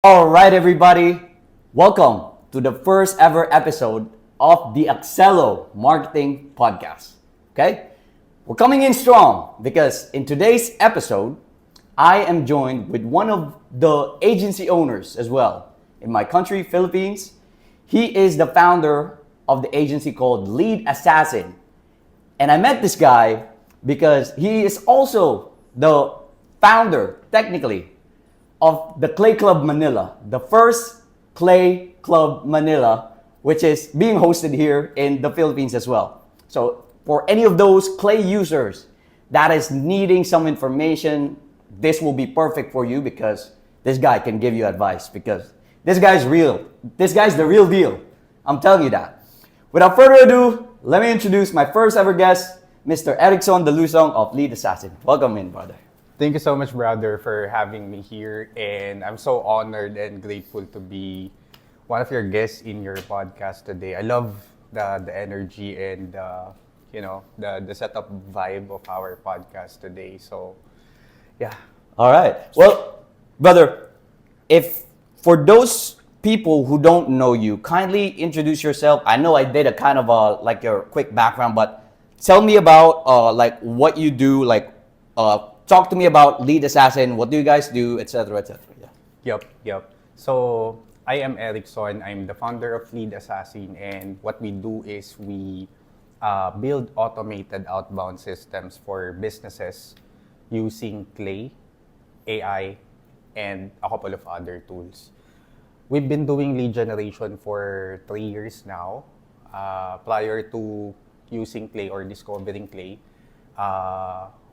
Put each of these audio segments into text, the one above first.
All right, everybody. Welcome to the first ever episode of the Axelo Marketing Podcast. Okay? We're coming in strong because in today's episode, I am joined with one of the agency owners as well in my country, Philippines. He is the founder of the agency called Lead Assassin. And I met this guy because he is also the founder, technically, of the Clay Club Manila, the first Clay Club Manila, which is being hosted here in the Philippines as well. So for any of those clay users that is needing some information, this will be perfect for you because this guy can give you advice because this guy's real. This guy's the real deal. I'm telling you that. Without further ado, let me introduce my first ever guest, Mr. Ericson Dalusong of Lead Assassin. Welcome in, brother. Thank you so much, brother, for having me here. And I'm so honored and grateful to be one of your guests in your podcast today. I love the energy and the setup vibe of our podcast today. So, yeah. All right. Well, brother, if for those people who don't know you, kindly introduce yourself. I know I did a kind of like your quick background, but tell me about like what you do. Talk to me about Lead Assassin. What do you guys do, etc., etc. Yeah. Yep. So, I am Ericson. I'm the founder of Lead Assassin. And what we do is we build automated outbound systems for businesses using Clay, AI, and a couple of other tools. We've been doing lead generation for 3 years now. Prior to using Clay or discovering Clay,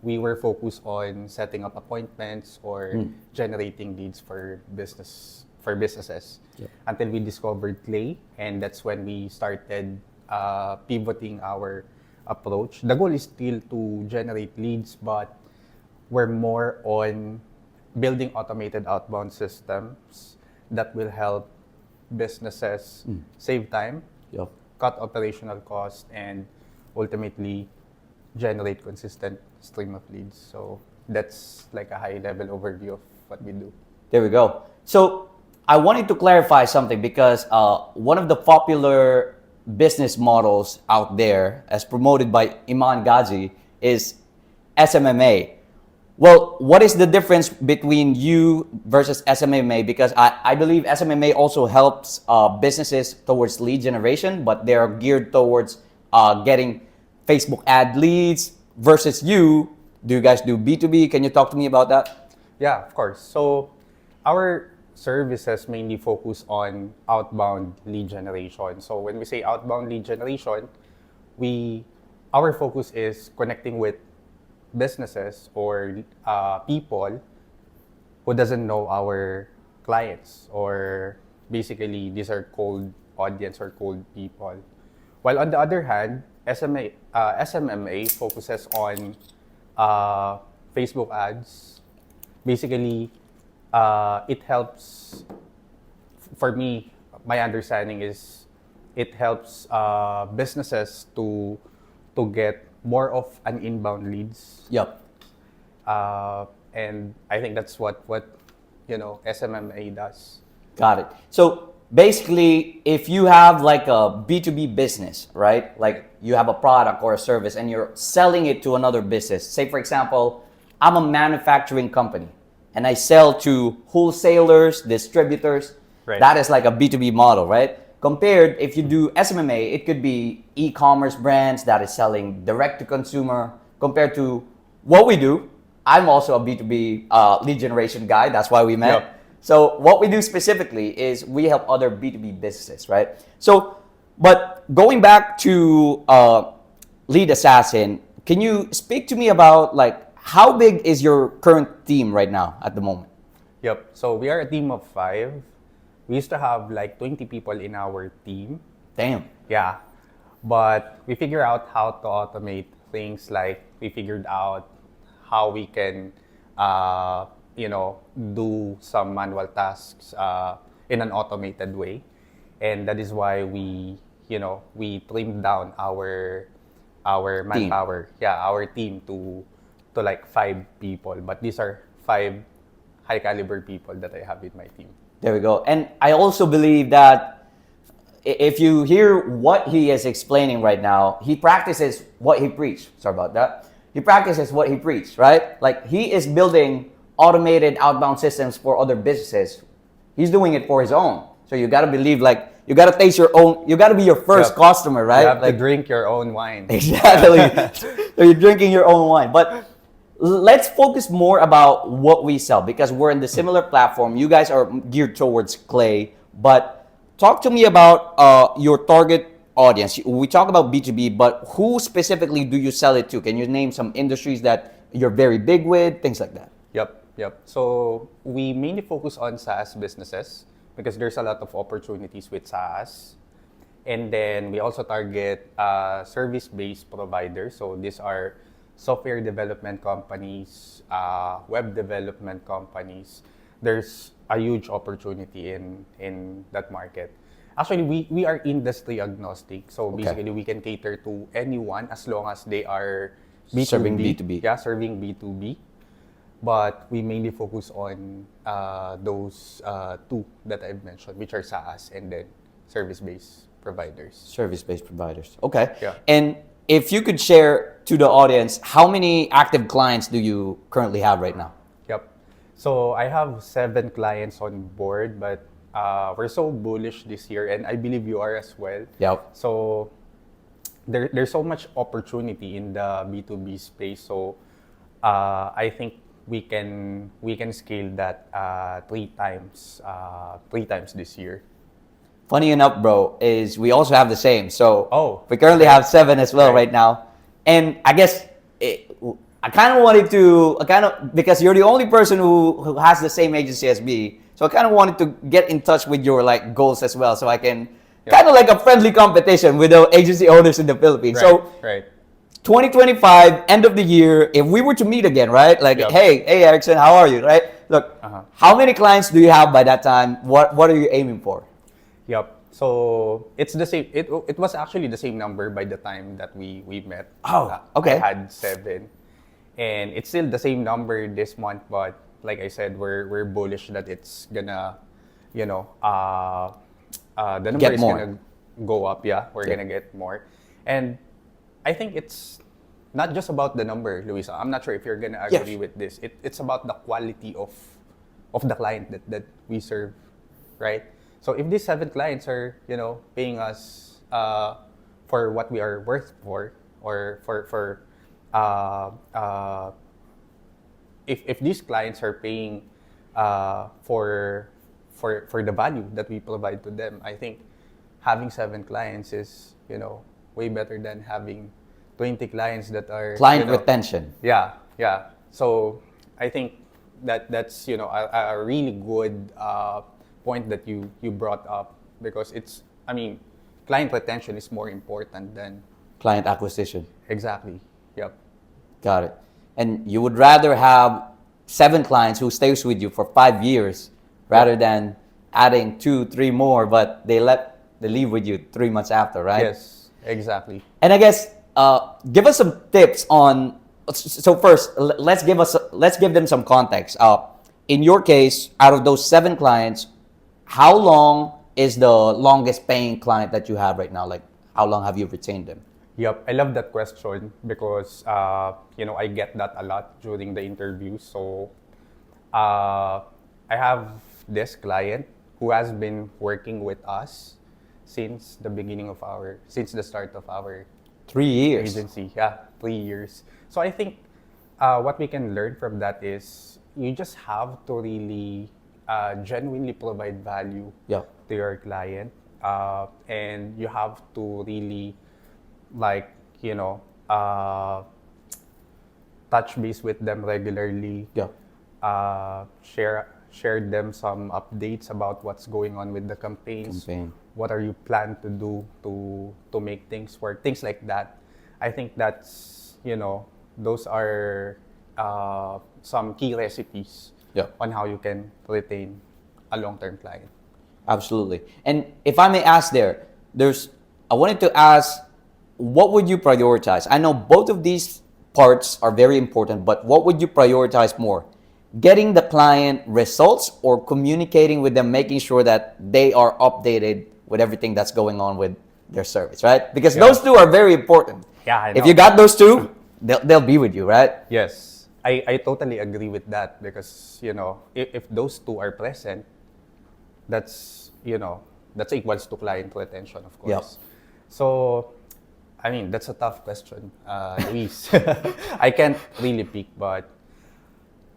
we were focused on setting up appointments or generating leads for businesses Yep. until we discovered Clay, and that's when we started pivoting our approach. The goal is still to generate leads, but we're more on building automated outbound systems that will help businesses save time, Yep. cut operational costs, and ultimately generate consistent stream of leads. So that's like a high level overview of what we do. There we go. So I wanted to clarify something because one of the popular business models out there, as promoted by Iman Ghazi, is SMMA. Well, what is the difference between you versus SMMA? Because I believe SMMA also helps businesses towards lead generation, but they are geared towards getting Facebook ad leads versus you. Do you guys do B2B? Can you talk to me about that? Yeah, of course. So our services mainly focus on outbound lead generation. So when we say outbound lead generation, our focus is connecting with businesses or people who doesn't know our clients, or basically these are cold audience or cold people. While on the other hand, SMMA focuses on Facebook ads. Basically, it helps, for me, my understanding is it helps businesses to get more of an inbound leads. Yep. And I think that's what SMMA does. Got it. So basically, if you have like a B2B business, right? Like you have a product or a service and you're selling it to another business. Say, for example, I'm a manufacturing company and I sell to wholesalers, distributors. Right. That is like a B2B model, right? Compared, if you do SMMA, it could be e-commerce brands that is selling direct to consumer. Compared to what we do, I'm also a B2B lead generation guy. That's why we met. Yep. So what we do specifically is we help other B2B businesses, right? So, but going back to Lead Assassin, can you speak to me about like how big is your current team right now at the moment? Yep. So we are a team of 5. We used to have like 20 people in our team. Damn. Yeah. But we figured out how to automate things. Like we figured out how we can, do some manual tasks in an automated way. And that is why we trimmed down our manpower. Yeah, our team to like 5 people. But these are 5 high caliber people that I have in my team. There we go. And I also believe that if you hear what he is explaining right now, he practices what he preached. Sorry about that. He practices what he preached, right? Like he is building automated outbound systems for other businesses. He's doing it for his own. So you got to believe, like, you got to taste your own, you got to be your first customer, right? You have like, to drink your own wine. Exactly. So you're drinking your own wine. But let's focus more about what we sell because we're in the similar platform. You guys are geared towards clay, but talk to me about your target audience. We talk about B2B, but who specifically do you sell it to? Can you name some industries that you're very big with, things like that? Yep. So we mainly focus on SaaS businesses because there's a lot of opportunities with SaaS. And then we also target service-based providers. So these are software development companies, web development companies. There's a huge opportunity in that market. Actually, we are industry agnostic. So basically, we can cater to anyone as long as they are B2B. Serving B2B. Yeah, serving B2B. But we mainly focus on those two that I've mentioned, which are SaaS and then service-based providers. Service-based providers. Okay. Yeah. And if you could share to the audience, how many active clients do you currently have right now? Yep. So I have 7 clients on board, but we're so bullish this year, and I believe you are as well. Yep. So there's so much opportunity in the B2B space. So I think we can scale that 3 times this year. Funny enough, bro, is we also have the same. So we currently have 7 as well right now. And I guess I kind of wanted to, because you're the only person who has the same agency as me. So I kind of wanted to get in touch with your like goals as well. So I can kind of like a friendly competition with the agency owners in the Philippines. So 2025, end of the year, if we were to meet again, right? Like, hey, Ericson, how are you, right? Look, how many clients do you have by that time? What are you aiming for? Yep. So it's the same. It was actually the same number by the time that we met. Oh, okay. I had 7, and it's still the same number this month. But like I said, we're bullish that it's gonna, the number is gonna go up. Yeah, we're gonna get more, and I think it's not just about the number, Luisa. I'm not sure if you're gonna agree with this. It's about the quality of the client that we serve, right? So if these 7 clients are, paying us for what we are worth for, or if these clients are paying for the value that we provide to them, I think having 7 clients is, way better than having 20 clients that are client retention. Yeah. So I think that's a really good point that you brought up, because client retention is more important than client acquisition. Exactly. Yep. Got it. And you would rather have 7 clients who stays with you for 5 years rather than adding 2, 3 more, but they leave with you 3 months after, right? Yes, exactly. And I guess give us some tips on. So first, let's give them some context. In your case, out of those 7 clients, how long is the longest paying client that you have right now? Like, how long have you retained them? Yep, I love that question because I get that a lot during the interview. So I have this client who has been working with us since the start of our 3 years agency. Yeah, 3 years. So I think what we can learn from that is you just have to really genuinely provide value to your client, and you have to really touch base with them regularly. Share them some updates about what's going on with the campaigns. What are you plan to do to make things work, things like that. I think that's those are some key recipes on how you can retain a long-term client. Absolutely. And if I may ask I wanted to ask, what would you prioritize? I know both of these parts are very important, but what would you prioritize more? getting the client results or communicating with them, making sure that they are updated with everything that's going on with their service, right? Because those two are very important. Yeah, I If know. you got those two, they'll be with you, right? Yes, I totally agree with that because, if those two are present, that's equals to client retention, of course. Yep. So, I mean, that's a tough question, Luis. I can't really pick, but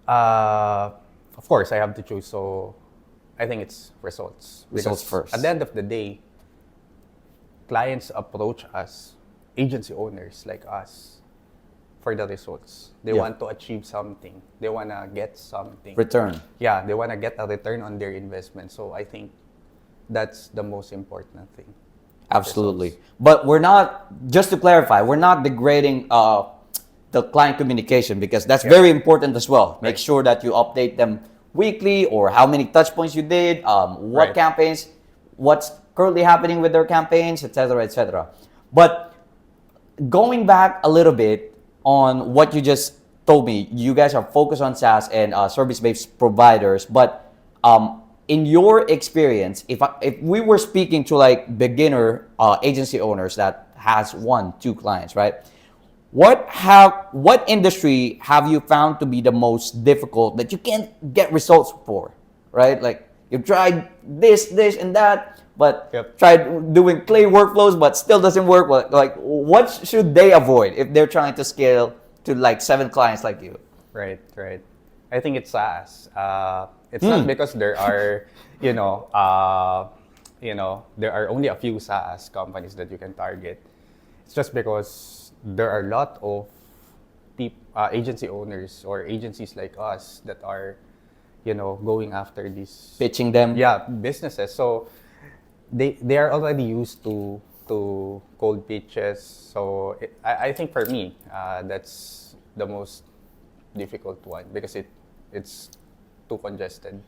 of course, I have to choose. So, I think it's results. Results Because first. At the end of the day, clients approach us, agency owners like us, for the results. They Yeah. want to achieve something. They want to get something. Return. Yeah, they want to get a return on their investment. So I think that's the most important thing. Absolutely. But we're not, just to clarify, we're not degrading the client communication because that's very important as well. Make Right. sure that you update them weekly or how many touch points you did, what Right. campaigns, what's currently happening with their campaigns, etc., etc. But going back a little bit on what you just told me, you guys are focused on SaaS and service-based providers. But in your experience, if we were speaking to like beginner agency owners that has 1-2 clients, right? What industry have you found to be the most difficult that you can't get results for, right? Like you've tried this, and that, but Yep. tried doing clay workflows, but still doesn't work. Like, what should they avoid if they're trying to scale to like 7 clients like you? Right. I think it's SaaS. It's not because there are, there are only a few SaaS companies that you can target. It's just because there are a lot of agency owners or agencies like us that are, going after these Pitching them. businesses. So they are already used to cold pitches. So I think for me, that's the most difficult one because it's too congested.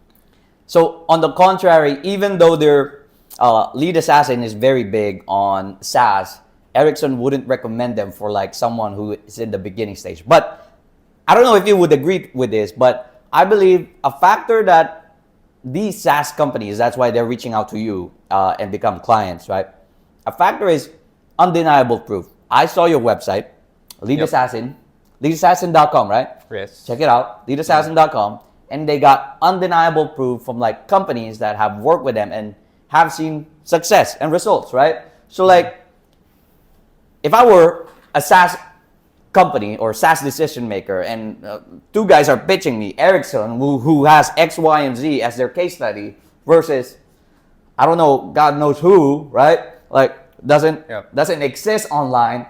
So on the contrary, even though their lead assassin is very big on SaaS, Ericson wouldn't recommend them for like someone who is in the beginning stage. But I don't know if you would agree with this, but I believe a factor that these SaaS companies, that's why they're reaching out to you and become clients, right? A factor is undeniable proof. I saw your website, Lead Yep. Assassin, leadassassin.com, right? Yes. Check it out, leadassassin.com, and they got undeniable proof from like companies that have worked with them and have seen success and results, right? So like, if I were a SaaS company or SaaS decision maker and 2 guys are pitching me, Ericson, who has X, Y, and Z as their case study versus, I don't know, God knows who, right? Like, doesn't exist online.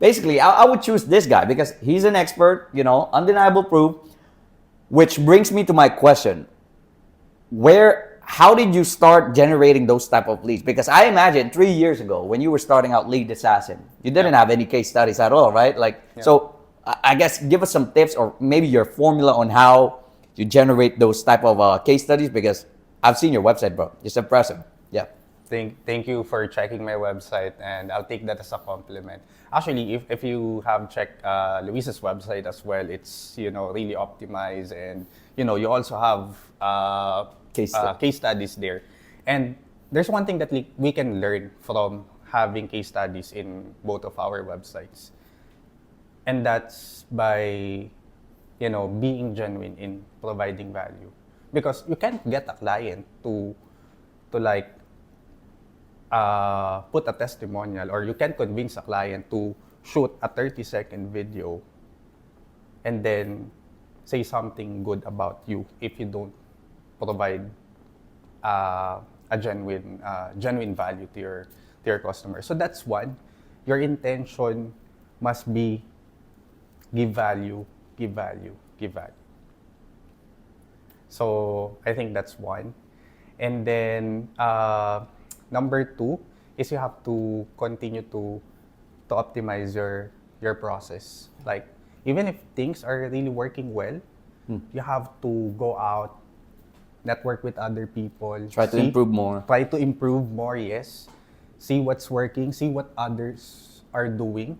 Basically, I would choose this guy because he's an expert, undeniable proof. Which brings me to my question. How did you start generating those type of leads? Because I imagine 3 years ago when you were starting out Lead Assassin, you didn't have any case studies at all, right? So I guess give us some tips or maybe your formula on how you generate those type of case studies because I've seen your website, bro. It's impressive. Yeah. Thank you for checking my website, and I'll take that as a compliment. Actually, if you have checked Luis's website as well, it's really optimized, and you also have case studies there. And there's one thing that we can learn from having case studies in both of our websites, and that's by being genuine in providing value, because you can't get a client to like put a testimonial, or you can convince a client to shoot a 30-second video and then say something good about you if you don't provide a genuine value to your customer. So that's one. Your intention must be give value. So I think that's one. And then number 2 is you have to continue to optimize your process. Like, even if things are really working well, you have to go out, network with other people. Try to improve more. Try to improve more, yes. See what's working, see what others are doing,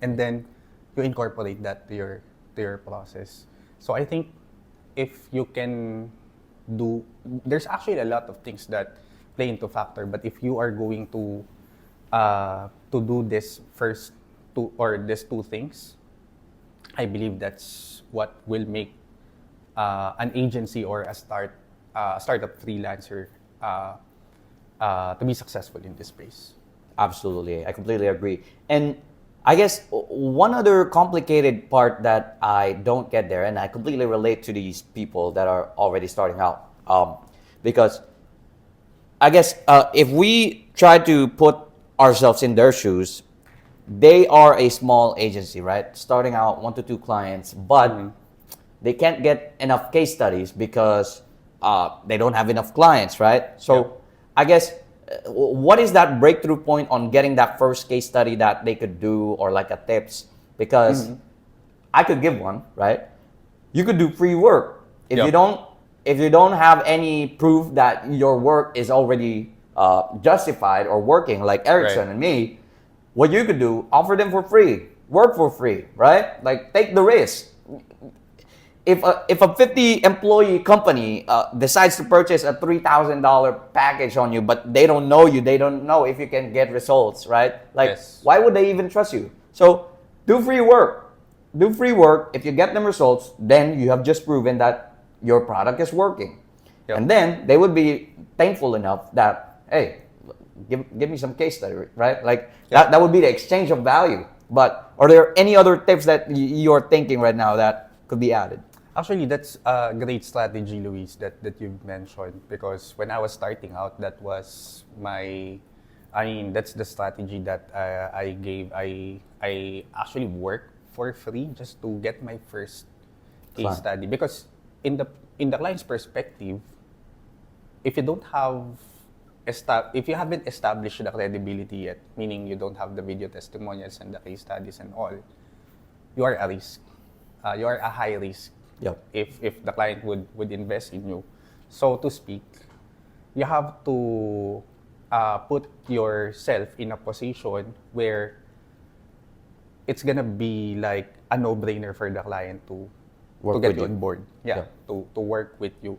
and then you incorporate that to your process. So I think if you can do, there's actually a lot of things that play into factor. But if you are going to do this first two or these two things, I believe that's what will make an agency or a startup freelancer to be successful in this space. Absolutely, I completely agree. And I guess one other complicated part that I don't get there, and I completely relate to these people that are already starting out, because I guess if we try to put ourselves in their shoes, they are a small agency, right? Starting out 1 to 2 clients, but they can't get enough case studies because they don't have enough clients, right? So I guess what is that breakthrough point on getting that first case study that they could do, or like a tips? Because I could give one, right? You could do free work. If you don't have any proof that your work is already justified or working, like Ericson and me, what you could do, offer them for free, work for free, right? Like, take the risk. If a 50 employee company decides to purchase a $3,000 package on you, but they don't know you, they don't know if you can get results, right? Like, why would they even trust you? So do free work. Do free work. If you get them results, then you have just proven that your product is working. And then they would be thankful enough that, hey, give me some case study, right? Like that would be the exchange of value. But are there any other tips that you're thinking right now that could be added? Actually, that's a great strategy, Luis, that you've mentioned, because when I was starting out, that was that's the strategy that I gave. I actually worked for free just to get my first case study, because in the client's perspective, if you haven't established the credibility yet, meaning you don't have the video testimonials and the case studies and all, you are a risk. You are a high risk. If the client would invest in you, so to speak, you have to put yourself in a position where it's gonna be like a no-brainer for the client to get you on board, to work with you,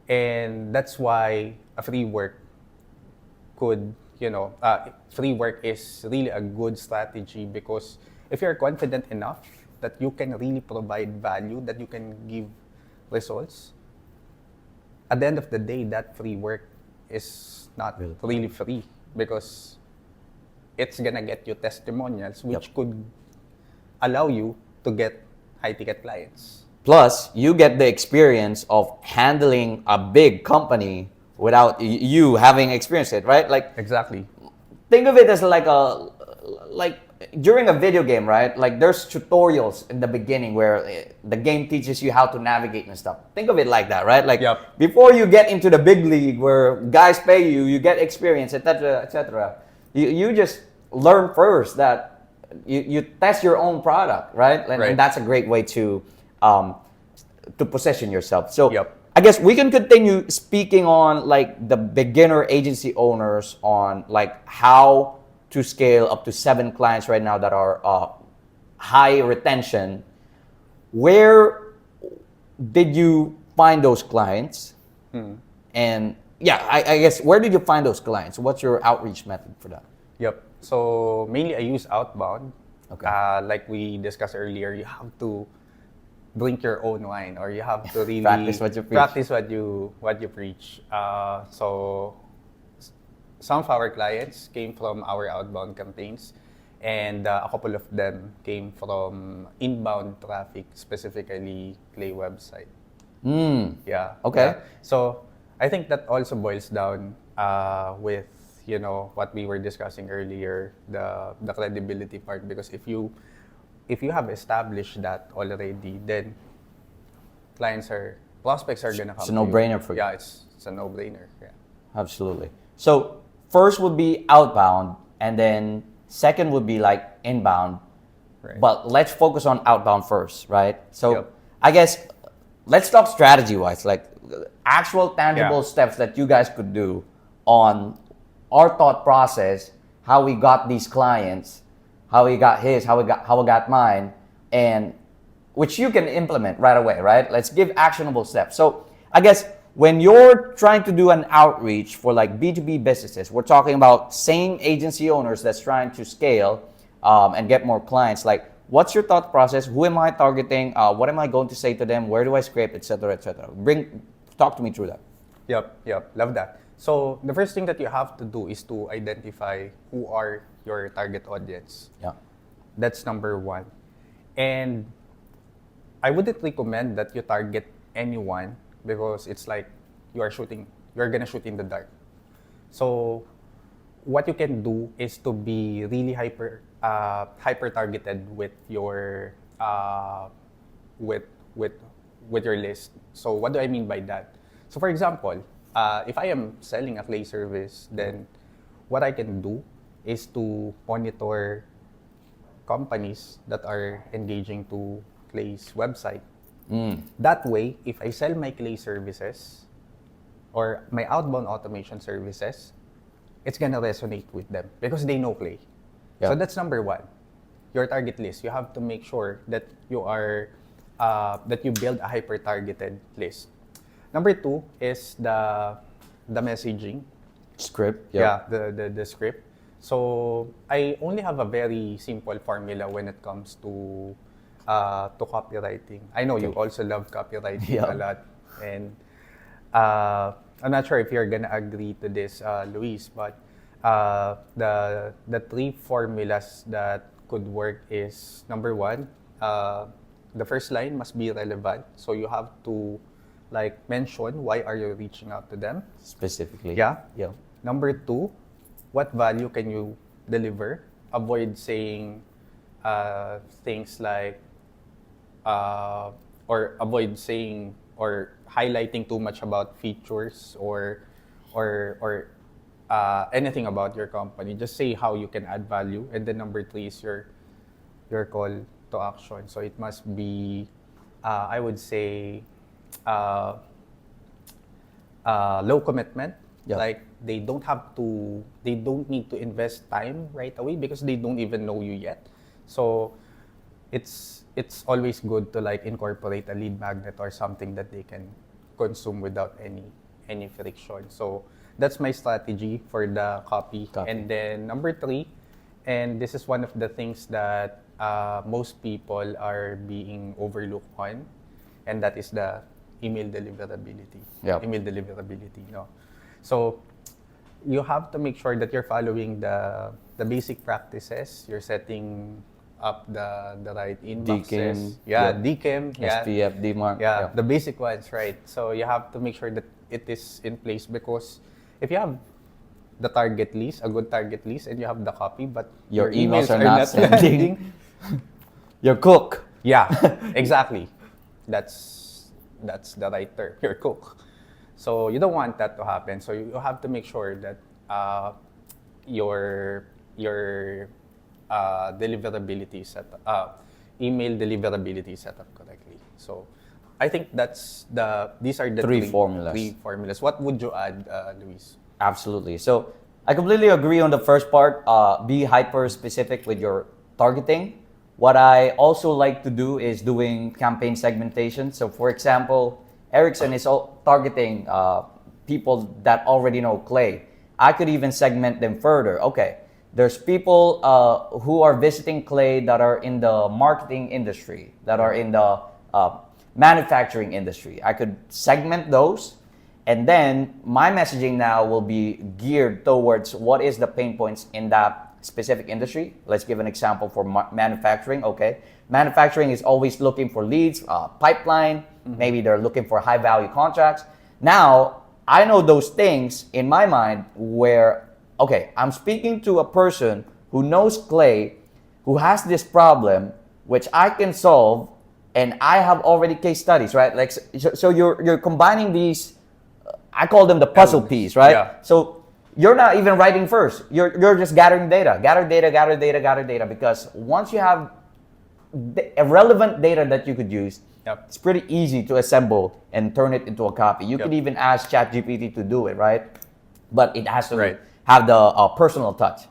and that's why a free work free work is really a good strategy, because if you're confident enough that you can really provide value, that you can give results, at the end of the day, that free work is not really free, because it's gonna get you testimonials, which could allow you to get high-ticket clients. Plus, you get the experience of handling a big company without you having experienced it, right? Like, exactly. Think of it as like during a video game, right? Like, there's tutorials in the beginning where the game teaches you how to navigate and stuff. Think of it like that, right? Like, before you get into the big league where guys pay you, you get experience, etc., etc. You just learn first that you test your own product, right? And that's a great way to position yourself. So I guess we can continue speaking on like the beginner agency owners on like how to scale up to 7 clients right now that are high retention. Where did you find those clients? And I guess, where did you find those clients? What's your outreach method for that? So mainly I use Outbound. Like we discussed earlier, you have to drink your own wine, or you have to really practice what you preach. So some of our clients came from our outbound campaigns, and a couple of them came from inbound traffic, specifically Clay website. So I think that also boils down with what we were discussing earlier, the credibility part, because if you have established that already, then prospects are gonna come. It's a no-brainer for you. It's a no-brainer. Absolutely. So first would be outbound, and then second would be like inbound. But let's focus on outbound first, right? So I guess let's talk strategy-wise, like actual tangible steps that you guys could do on our thought process, how we got these clients, how we got his, how I got mine, and which you can implement right away, right? Let's give actionable steps. So I guess when you're trying to do an outreach for like B2B businesses, we're talking about same agency owners that's trying to scale and get more clients. Like, what's your thought process? Who am I targeting? What am I going to say to them? Where do I scrape, etc., etc.? Talk to me through that. Yep, love that. So the first thing that you have to do is to identify who are your target audience. Yeah. That's number one. And I wouldn't recommend that you target anyone because it's like you're gonna shoot in the dark. So what you can do is to be really hyper targeted with your with your list. So what do I mean by that? So for example, if I am selling a clay service, then what I can do is to monitor companies that are engaging to Clay's website. That way, if I sell my Clay services or my outbound automation services, it's gonna resonate with them because they know Clay. Yeah. So that's number one. Your target list. You have to make sure that you are that you build a hyper-targeted list. Number two is the messaging. Script. Yeah, the script. So I only have a very simple formula when it comes to copywriting. I know you also love copywriting a lot, and I'm not sure if you're gonna agree to this, Luis, but the three formulas that could work is number one, the first line must be relevant. So you have to like mention why are you reaching out to them specifically. Yeah. Yeah. Number two, what value can you deliver? Avoid saying things like, or avoid saying or highlighting too much about features or anything about your company. Just say how you can add value. And then number three is your call to action. So it must be, I would say, low commitment. Yeah. Like they don't need to invest time right away because they don't even know you yet. So it's always good to like incorporate a lead magnet or something that they can consume without any friction. So that's my strategy for the copy. And then number three, and this is one of the things that most people are being overlooked on, and that is the email deliverability. Yeah. Email deliverability, no. So you have to make sure that you're following the basic practices. You're setting up the right inboxes. DKIM, SPF, DMARC. Yeah, the basic ones, right? So you have to make sure that it is in place because if you have the target list, a good target list, and you have the copy, but your emails are not sending, you're cooked. Yeah, exactly. That's the right term. You're cooked. So you don't want that to happen. So you have to make sure that your deliverability set email deliverability set up correctly. So I think these are the three formulas. What would you add, Luis? Absolutely. So I completely agree on the first part. Be hyper specific with your targeting. What I also like to do is doing campaign segmentation. So for example, Ericson is targeting people that already know Clay. I could even segment them further. Okay, there's people who are visiting Clay that are in the marketing industry, that are in the manufacturing industry. I could segment those, and then my messaging now will be geared towards what is the pain points in that specific industry. Let's give an example for manufacturing. Okay, manufacturing is always looking for leads, pipeline. Maybe they're looking for high value contracts. Now, I know those things in my mind where, okay, I'm speaking to a person who knows Clay, who has this problem, which I can solve, and I have already case studies, right? Like, so you're combining these, I call them the puzzle piece, right? Yeah. So you're not even writing first. You're just gathering data, gather data, because once you have relevant data that you could use, it's pretty easy to assemble and turn it into a copy. You could even ask ChatGPT to do it, right? But it has to have the personal touch.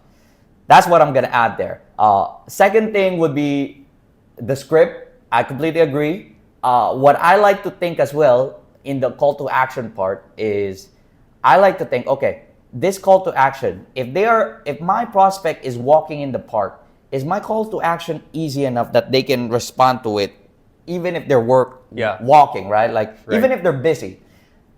That's what I'm gonna add there. Second thing would be the script. I completely agree. What I like to think as well in the call to action part is I like to think, okay, this call to action, if my prospect is walking in the park, is my call to action easy enough that they can respond to it even if they're walking, right? Like even if they're busy.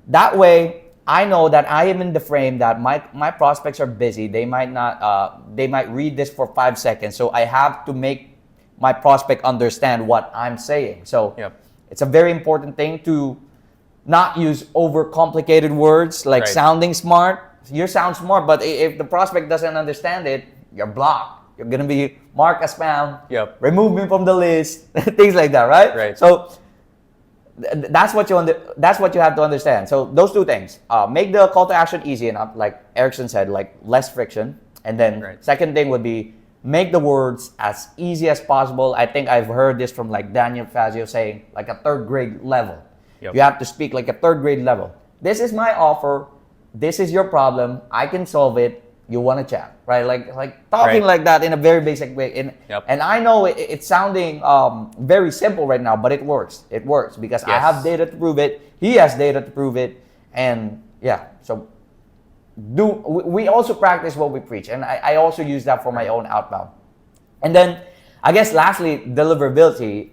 That way, I know that I am in the frame that my prospects are busy. They might not they might read this for 5 seconds. So I have to make my prospect understand what I'm saying. So it's a very important thing to not use overcomplicated words like sounding smart. You sound smart, but if the prospect doesn't understand it, you're blocked. You're gonna be marked as spam. Remove me from the list. Things like that, right? So that's what you have to understand. So those two things: make the call to action easy enough, like Ericson said, like less friction. And then second thing would be make the words as easy as possible. I think I've heard this from like Daniel Fazio saying like a third grade level. You have to speak like a third grade level. This is my offer. This is your problem. I can solve it. You want to chat, right? Like talking like that in a very basic way. And I know it's sounding very simple right now, but it works. It works because I have data to prove it. He has data to prove it. And so we also practice what we preach. And I also use that for my own outbound. And then I guess lastly, deliverability.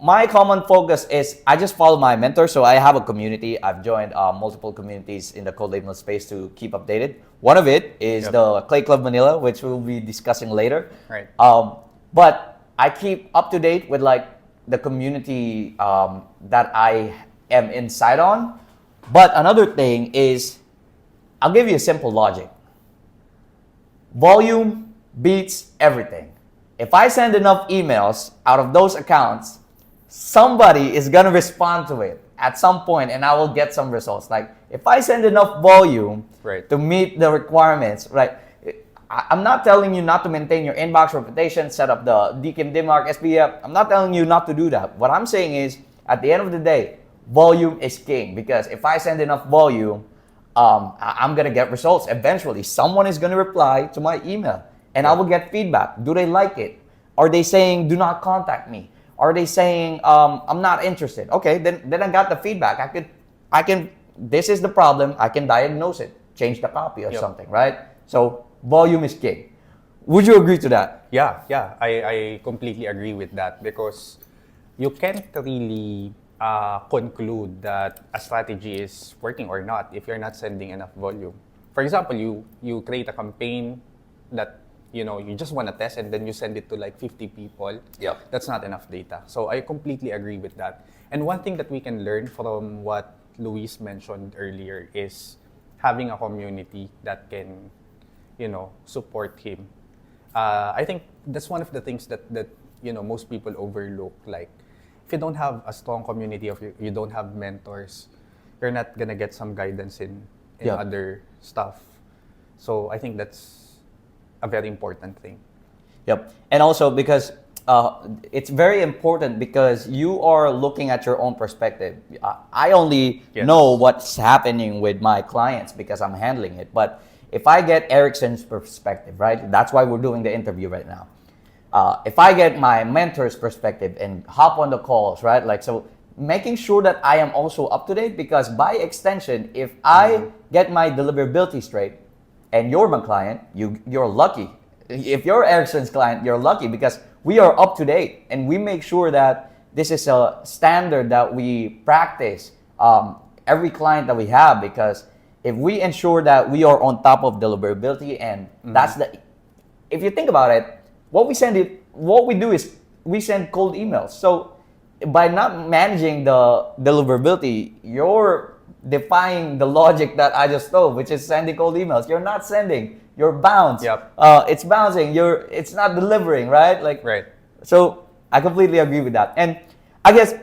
My common focus is I just follow my mentor. So I have a community. I've joined multiple communities in the cold email space to keep updated. One of it is the Clay Club Manila, which we'll be discussing later. But I keep up to date with like the community that I am inside on. But another thing is, I'll give you a simple logic. Volume beats everything. If I send enough emails out of those accounts, somebody is going to respond to it at some point and I will get some results. Like if I send enough volume to meet the requirements, I'm not telling you not to maintain your inbox reputation, set up the DKIM, DMARC, SPF. I'm not telling you not to do that. What I'm saying is at the end of the day, volume is king, because if I send enough volume, I'm going to get results. Eventually, someone is going to reply to my email and I will get feedback. Do they like it? Are they saying, do not contact me? Are they saying, I'm not interested? Okay, then I got the feedback. I can, this is the problem. I can diagnose it, change the copy or something, right? So volume is king. Would you agree to that? Yeah, I completely agree with that, because you can't really conclude that a strategy is working or not if you're not sending enough volume. For example, you create a campaign that you just want to test and then you send it to like 50 people. That's not enough data. So I completely agree with that. And one thing that we can learn from what Luis mentioned earlier is having a community that can, support him. I think that's one of the things that most people overlook. Like, if you don't have a strong community, of you don't have mentors, you're not gonna get some guidance in other stuff. So I think that's a very important thing. And also because it's very important, because you are looking at your own perspective. I only know what's happening with my clients because I'm handling it. But if I get Ericson's perspective, right? That's why we're doing the interview right now. If I get my mentor's perspective and hop on the calls, right? Like, so making sure that I am also up to date, because by extension, if I get my deliverability straight, and you're my client, you're lucky. If you're Ericsson's client, you're lucky, because we are up to date and we make sure that this is a standard that we practice every client that we have. Because if we ensure that we are on top of deliverability, and that's if you think about it, what we do is we send cold emails. So by not managing the deliverability, you're defying the logic that I just told, which is sending cold emails. You're not sending, you're bounced. It's bouncing, it's not delivering, right? So I completely agree with that. And I guess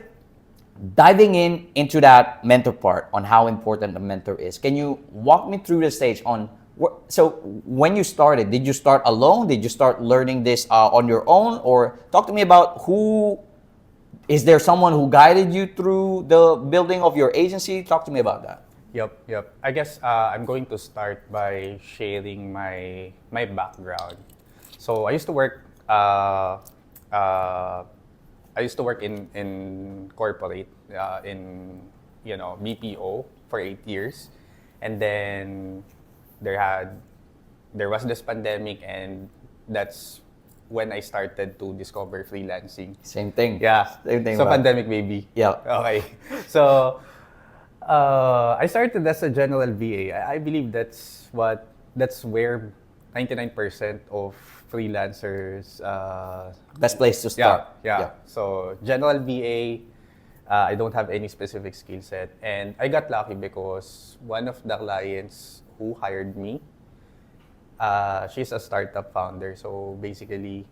diving into that mentor part, on how important the mentor is, can you walk me through the stage on so when you started, did you start alone? Did you start learning this on your own? Or talk to me about is there someone who guided you through the building of your agency? Talk to me about that. Yep. I guess I'm going to start by sharing my background. So I used to work I used to work in corporate, in BPO for 8 years, and then there had there was this pandemic, and that's when I started to discover freelancing. Same thing. Yeah, Same thing. so bro. pandemic baby. Yeah. Okay, so I started as a general VA. I believe that's where 99% of freelancers Best place to yeah, start. yeah. So general VA, I don't have any specific skill set, and I got lucky because one of the clients who hired me, she's a startup founder. So basically,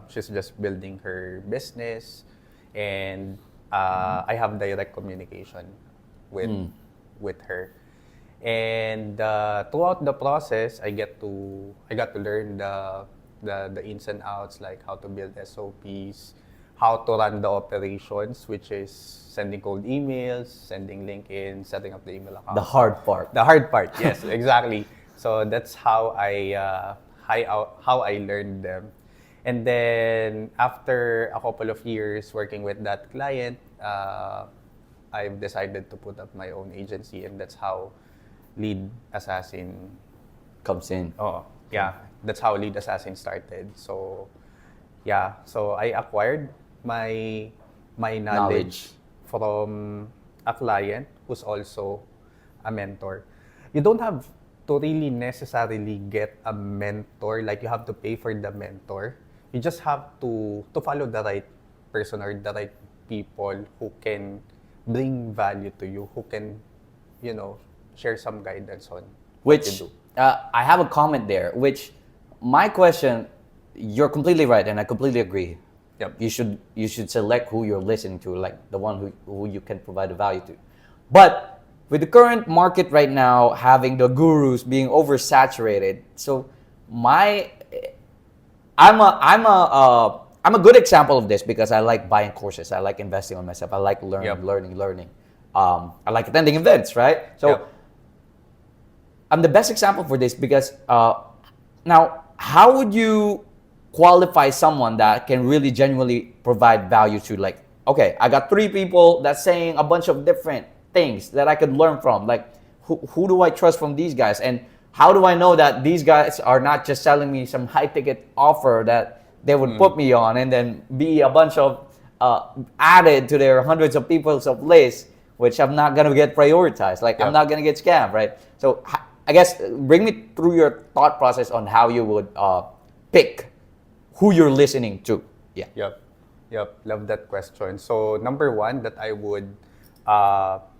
she's just building her business, and I have direct communication with with her. And throughout the process, I got to learn the ins and outs, like how to build SOPs, how to run the operations, which is sending cold emails, sending LinkedIn, setting up the email account. The hard part. The hard part, yes, exactly. So that's how how I learned them. And then after a couple of years working with that client, I've decided to put up my own agency, and that's how Lead Assassin. Comes in. Oh, yeah, that's how Lead Assassin started. So, yeah, so I acquired my knowledge from a client who's also a mentor. You don't have to really necessarily get a mentor, like you have to pay for the mentor. You just have to follow the right person or the right people who can bring value to you, who can, share some guidance on what Which to do. I have a comment there. Which my question, you're completely right, and I completely agree. Yep. You should select who you're listening to, like the one who you can provide the value to. But with the current market right now having the gurus being oversaturated, so I'm a good example of this because I like buying courses. I like investing on myself. I like learning, Yep. learning. I like attending events, right? So Yep. I'm the best example for this because now, how would you qualify someone that can really genuinely provide value to? Like, okay, I got 3 people that's saying a bunch of different things that I could learn from. Like, who do I trust from these guys? And how do I know that these guys are not just selling me some high ticket offer that they would put me on and then be a bunch of added to their hundreds of people's of list, which I'm not gonna get prioritized. Like, I'm Yep. not gonna get scammed, right? So I guess bring me through your thought process on how you would pick who you're listening to. Yeah. Yep. Love that question. So number one that I would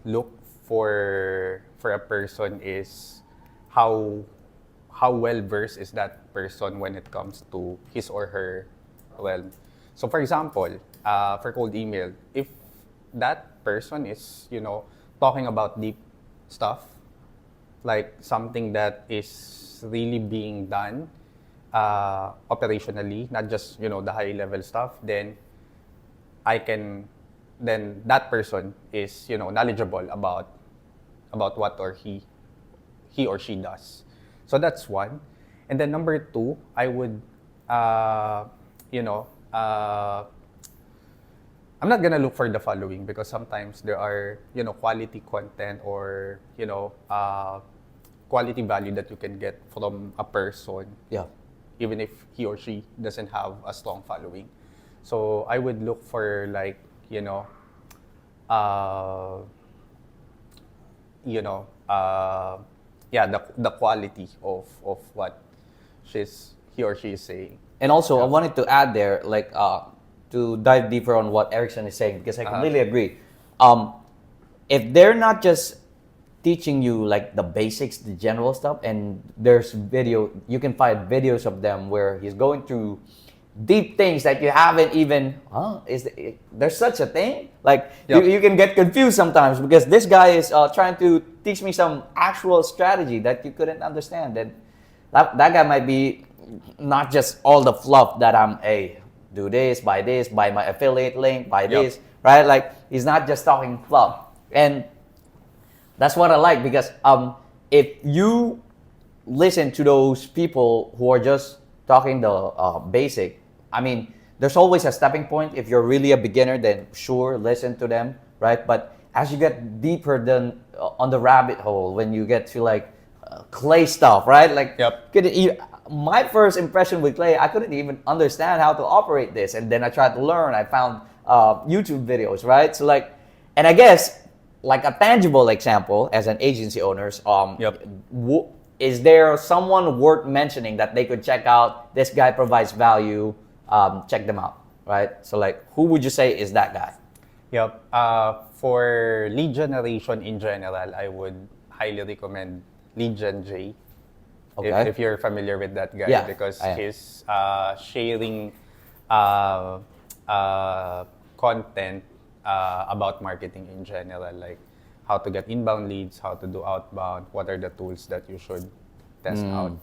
look for a person is how well versed is that person when it comes to his or her realm. So for example, for cold email, if that person is talking about deep stuff, like something that is really being done operationally, not just the high level stuff, then that person is knowledgeable about what or he or she does. So that's one. And then number two, I would I'm not gonna look for the following because sometimes there are quality content or quality value that you can get from a person, Yeah. even if he or she doesn't have a strong following. So I would look for like the quality of what he or she is saying. And also, I wanted to add there, like, to dive deeper on what Ericson is saying, because I completely agree. If they're not just teaching you like the basics, the general stuff, and there's you can find videos of them where he's going through deep things that you haven't even, there's such a thing? Like, Yep. you can get confused sometimes because this guy is trying to teach me some actual strategy that you couldn't understand. And that guy might be not just all the fluff that do this, buy my affiliate link, buy Yep. this, right? Like, he's not just talking fluff. And that's what I like because if you listen to those people who are just talking the basic, I mean, there's always a stepping point. If you're really a beginner, then sure, listen to them, right? But as you get deeper than on the rabbit hole, when you get to like clay stuff, right? Like, my first impression with clay, I couldn't even understand how to operate this, and then I tried to learn. I found YouTube videos, right? So like, and I guess like a tangible example as an agency owners, is there someone worth mentioning that they could check out? This guy provides value. Check them out, right? So like, who would you say is that guy? For lead generation in general, I would highly recommend Lead Gen J. Okay. If you're familiar with that guy, because he's sharing content about marketing in general, like how to get inbound leads, how to do outbound, what are the tools that you should test out.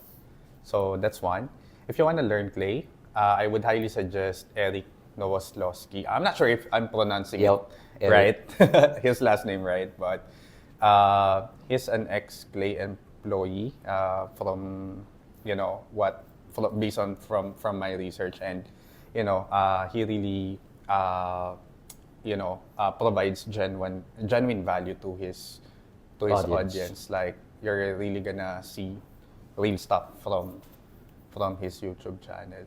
So that's one. If you want to learn clay, I would highly suggest Eric Nowoslowski. I'm not sure if I'm pronouncing it right, his last name right, but he's an ex-clay employee based on from my research, and he really provides genuine value to his audience. Like, you're really gonna see real stuff from his YouTube channel.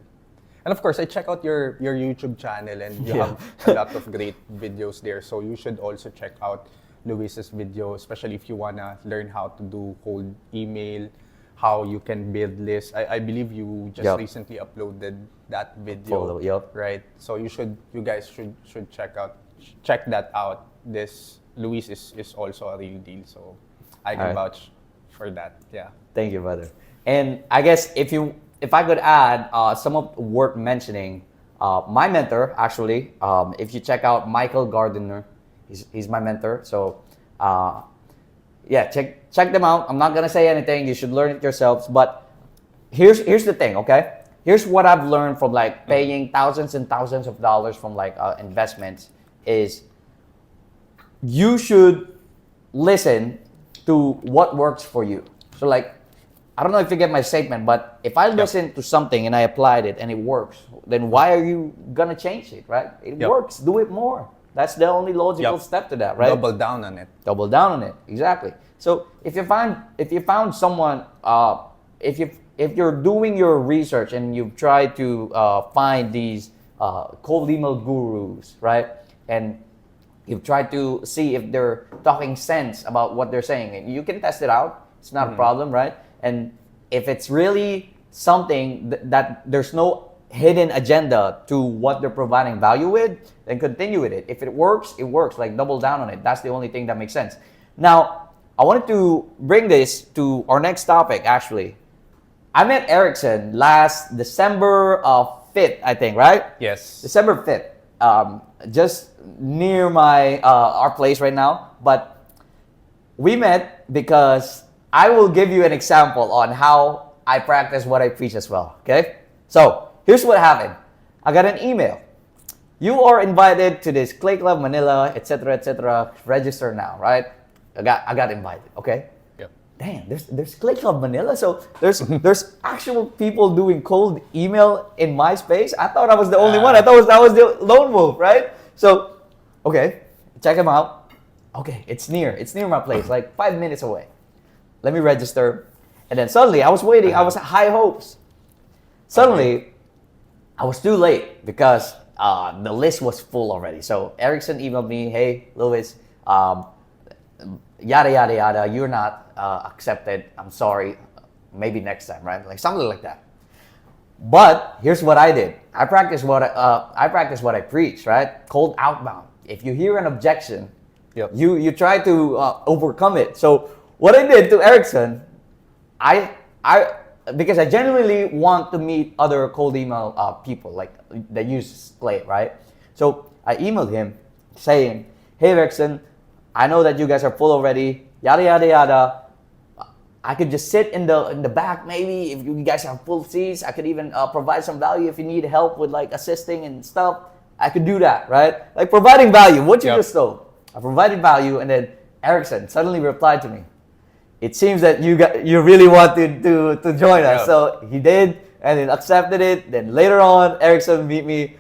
And of course, I check out your YouTube channel, and you have a lot of great videos there. So you should also check out Luis's video, especially if you wanna learn how to do cold email, how you can build lists. I believe you just recently uploaded that video, right? So you guys should check that out. This Luis is also a real deal, so I can vouch for that. Yeah. Thank you, brother. And I guess if I could add some of worth mentioning, my mentor actually, if you check out Michael Gardiner, he's my mentor. So check them out. I'm not gonna say anything. You should learn it yourselves. But here's the thing, okay? Here's what I've learned from like paying thousands and thousands of dollars from like investments is you should listen to what works for you. So like, I don't know if you get my statement, but if I listen to something and I applied it and it works, then why are you gonna change it, right? It works. Do it more. That's the only logical step to that, right? Double down on it. Double down on it. Exactly. So if you found someone, if you're doing your research and you've tried to find these cold email gurus, right? And you've tried to see if they're talking sense about what they're saying, and you can test it out. It's not a problem, right? And if it's really something that there's no hidden agenda to what they're providing value with, then continue with it. If it works, it works. Like, double down on it. That's the only thing that makes sense. Now, I wanted to bring this to our next topic, actually. I met Ericson last December 5th, I think, right? Yes. December 5th. Just near our place right now. But we met because I will give you an example on how I practice what I preach as well, okay? So, here's what happened. I got an email. You are invited to this Clay Club Manila, etc. Register now, right? I got invited, okay? Yep. Damn, there's Clay Club Manila, so there's actual people doing cold email in my space. I thought I was the only one. I thought I was the lone wolf, right? So, okay, check them out. Okay, it's near my place, like 5 minutes away. Let me register. And then suddenly, I was waiting. I was at high hopes. Suddenly, I was too late because the list was full already. So Ericson emailed me, hey, Louis, yada, yada, yada, you're not accepted. I'm sorry. Maybe next time, right? Like something like that. But here's what I did. I practiced what I preach, right? Cold outbound. If you hear an objection, you try to overcome it. So what I did to Ericson, because I genuinely want to meet other cold email people like that use Clay, right? So I emailed him saying, hey Ericson, I know that you guys are full already, yada yada yada. I could just sit in the back maybe if you guys have full seats. I could even provide some value if you need help with like assisting and stuff. I could do that, right? Like providing value. What you just told. I provided value, and then Ericson suddenly replied to me. It seems that you really want to join us. So he did, and then accepted it. Then later on, Ericson meet me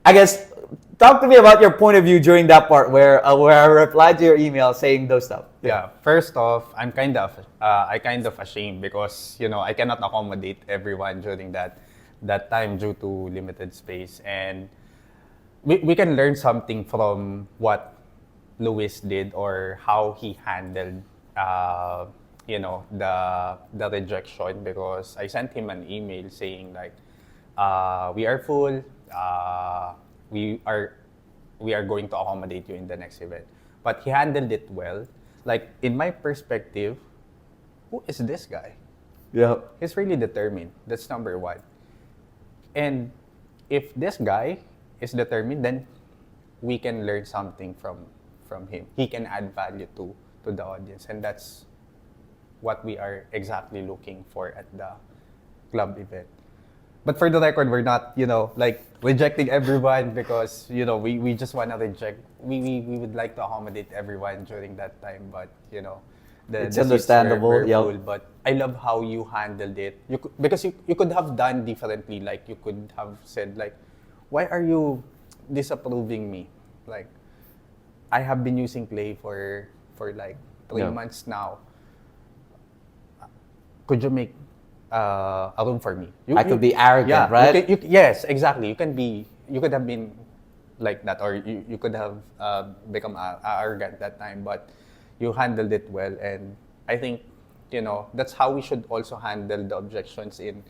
I guess talk to me about your point of view during that part where I replied to your email saying those stuff. Yeah. First off, I kind of ashamed because I cannot accommodate everyone during that time due to limited space, and we can learn something from what Luis did or how he handled the rejection, because I sent him an email saying like we are full, we are going to accommodate you in the next event, but he handled it well. Like, in my perspective, who is this guy? Yeah. He's really determined. That's number one. And if this guy is determined, then we can learn something from him. He can add value to the audience, and that's what we are exactly looking for at the club event. But for the record, we're not, like rejecting everyone because, we just want to reject. We would like to accommodate everyone during that time, but, It's the seats understandable, were yeah. full. But I love how you handled it. Because you could have done differently. Like, you could have said, like, why are you disapproving me? Like, I have been using Clay for like 3 Yeah. months now. Could you make a room for me? I could be arrogant, yeah, right? Yes, exactly. You could have been like that, or you could have become arrogant that time, but you handled it well, and I think that's how we should also handle the objections in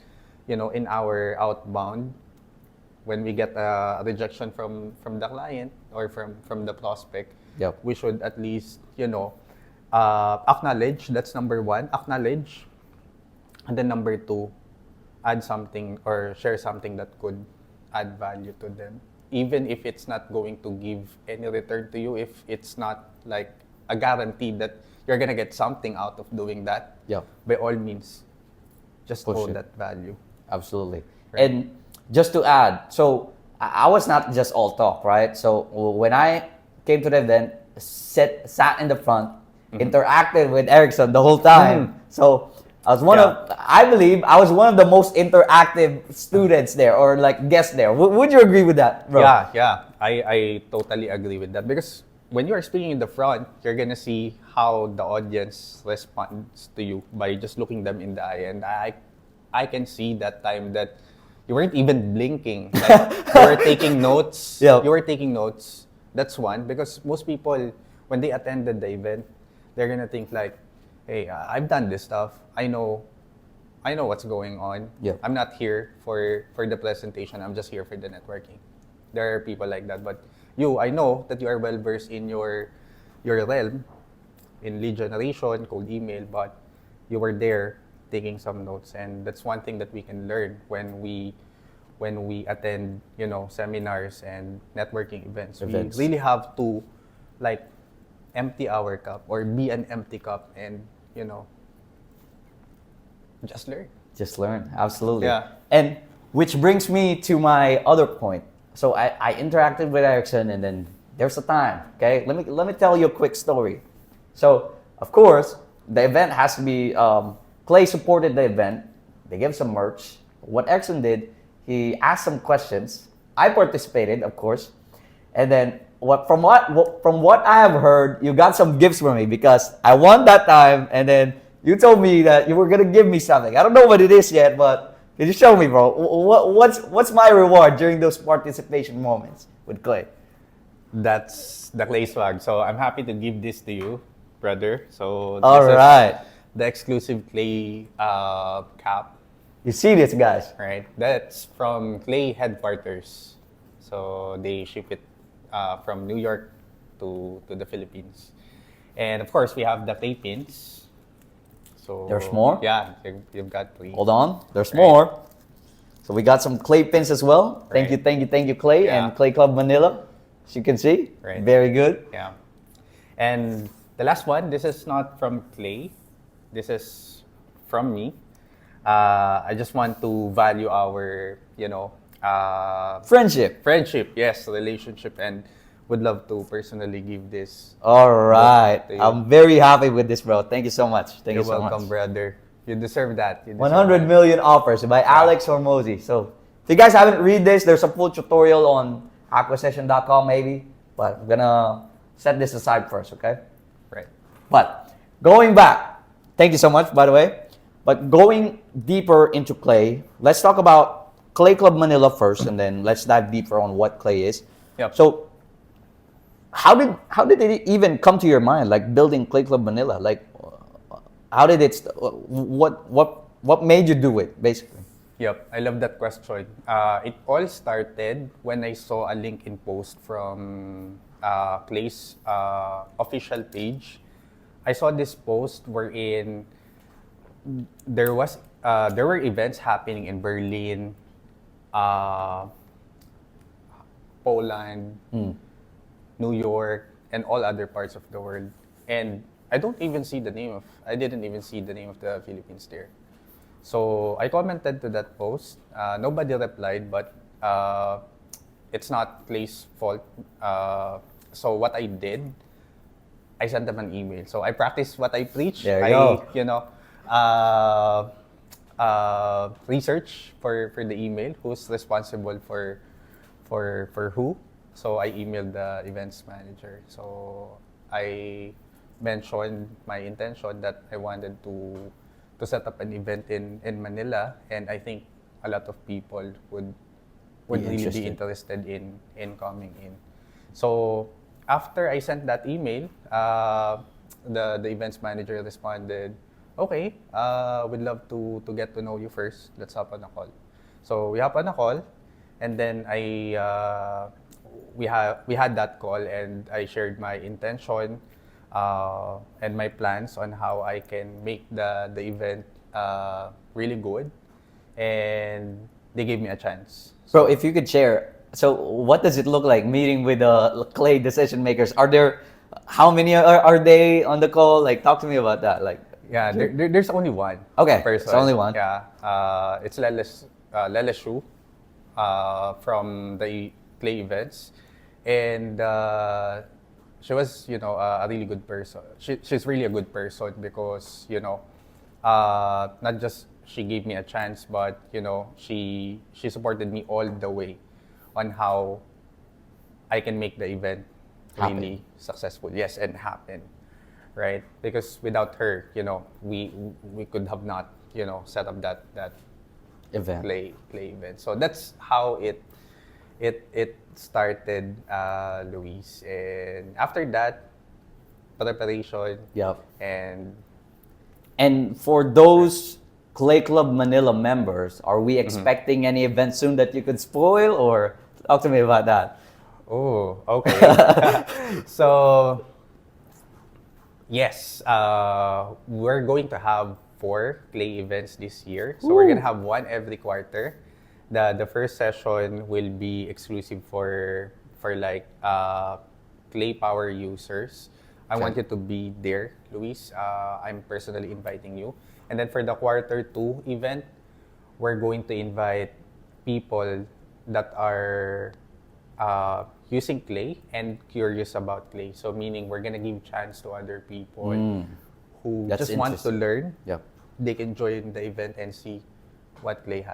our outbound. When we get a rejection from the client or from the prospect, Yep. we should at least acknowledge. That's number one. Acknowledge. And then number two, add something or share something that could add value to them. Even if it's not going to give any return to you, if it's not like a guarantee that you're gonna get something out of doing that, Yeah. by all means, just Push hold it. that value. Absolutely. Right. And just to add, so I was not just all talk, right? So when I came to the event, sat in the front, interacted with Ericson the whole time. So I believe I was one of the most interactive students there, or like guests there. Would you agree with that, bro? Yeah. I totally agree with that, because when you are speaking in the front, you're gonna see how the audience responds to you by just looking them in the eye, and I can see that time that you weren't even blinking. Like, you were taking notes. Yep. You were taking notes. That's one, because most people, when they attended the event, they're gonna think like, hey, I've done this stuff. I know what's going on. Yeah. I'm not here for the presentation. I'm just here for the networking. There are people like that, but I know that you are well versed in your realm, in lead generation, cold email, but you were there taking some notes, and that's one thing that we can learn when we attend seminars and networking events. We really have to like empty our cup, or be an empty cup, and just learn. Just learn, absolutely. Yeah. And which brings me to my other point. So I interacted with Erickson, and then there's a time. Okay, let me tell you a quick story. So of course the event has to be. Clay supported the event. They gave some merch. What Erickson did, he asked some questions. I participated, of course, and then from what I have heard, you got some gifts for me because I won that time, and then you told me that you were gonna give me something. I don't know what it is yet, but can you show me, bro? What's my reward during those participation moments with Clay? That's the Clay swag. So I'm happy to give this to you, brother. So this All right. is the exclusive Clay cap. You see this, guys? Right. That's from Clay headquarters. So they ship it from New York to the Philippines. And of course, we have the Clay pins. So There's more? Yeah, you've got 3. Hold on, there's Right. more. So we got some Clay pins as well. Thank Right. you, Clay, Yeah. and Clay Club Manila. As you can see, Right. very good. Yeah. And the last one, this is not from Clay. This is from me. I just want to value our, Friendship. yes, relationship, and would love to personally give this. All right, to you. I'm very happy with this, bro. Thank you so much. Thank You're you so welcome, much. brother. You deserve that. You deserve 100 that. million offers by Alex Hormozy. So if you guys haven't read this, there's a full tutorial on acquisition.com maybe. But I'm gonna set this aside first, okay? Right. But going back, thank you so much, by the way. But going deeper into Clay, let's talk about Clay Club Manila first, and then let's dive deeper on what Clay is. Yep. So, how did it even come to your mind, like building Clay Club Manila? Like, how did it? What made you do it, basically? Yep, I love that question. It all started when I saw a LinkedIn post from Clay's official page. I saw this post wherein there were events happening in Berlin, uh, Poland, New York, and all other parts of the world. And I didn't even see the name of the Philippines there. So I commented to that post. Nobody replied, but it's not Clay's fault. So what I did, I sent them an email. So I practiced what I preach. There you go. Research for the email. Who's responsible for who? So I emailed the events manager. So I mentioned my intention that I wanted to set up an event in Manila, and I think a lot of people would really be interested in coming in. So after I sent that email, the events manager responded, "Okay, we'd love to get to know you first. Let's hop on a call." So we hop on a call, and then we had that call, and I shared my intention and my plans on how I can make the event really good, and they gave me a chance. Bro, if you could share, so what does it look like meeting with the Clay decision makers? How many are they on the call? Like, talk to me about that. Like, Yeah, there's only one. Okay, person. it's only one. Yeah, it's Lele Shu from the Clay events, and she was, a really good person. She's really a good person because, not just she gave me a chance, but she supported me all the way on how I can make the event really successful. Yes, and happen, right? Because without her, we could have not, set up that event. Clay event. So that's how it started, Luis. And after that, preparation. Yep. And for those Clay Club Manila members, are we Mm-hmm. expecting any event soon that you could spoil, or talk to me about that? oh, okay. So yes, we're going to have 4 Clay events this year. So we're gonna have one every quarter. The first session will be exclusive for like Clay Power users. I want you to be there, Luis. I'm personally inviting you. And then for the quarter 2 event, we're going to invite people that are using Clay and curious about Clay. So meaning we're gonna give chance to other people who That's just want to interesting. learn. Yep. They can join the event and see what Clay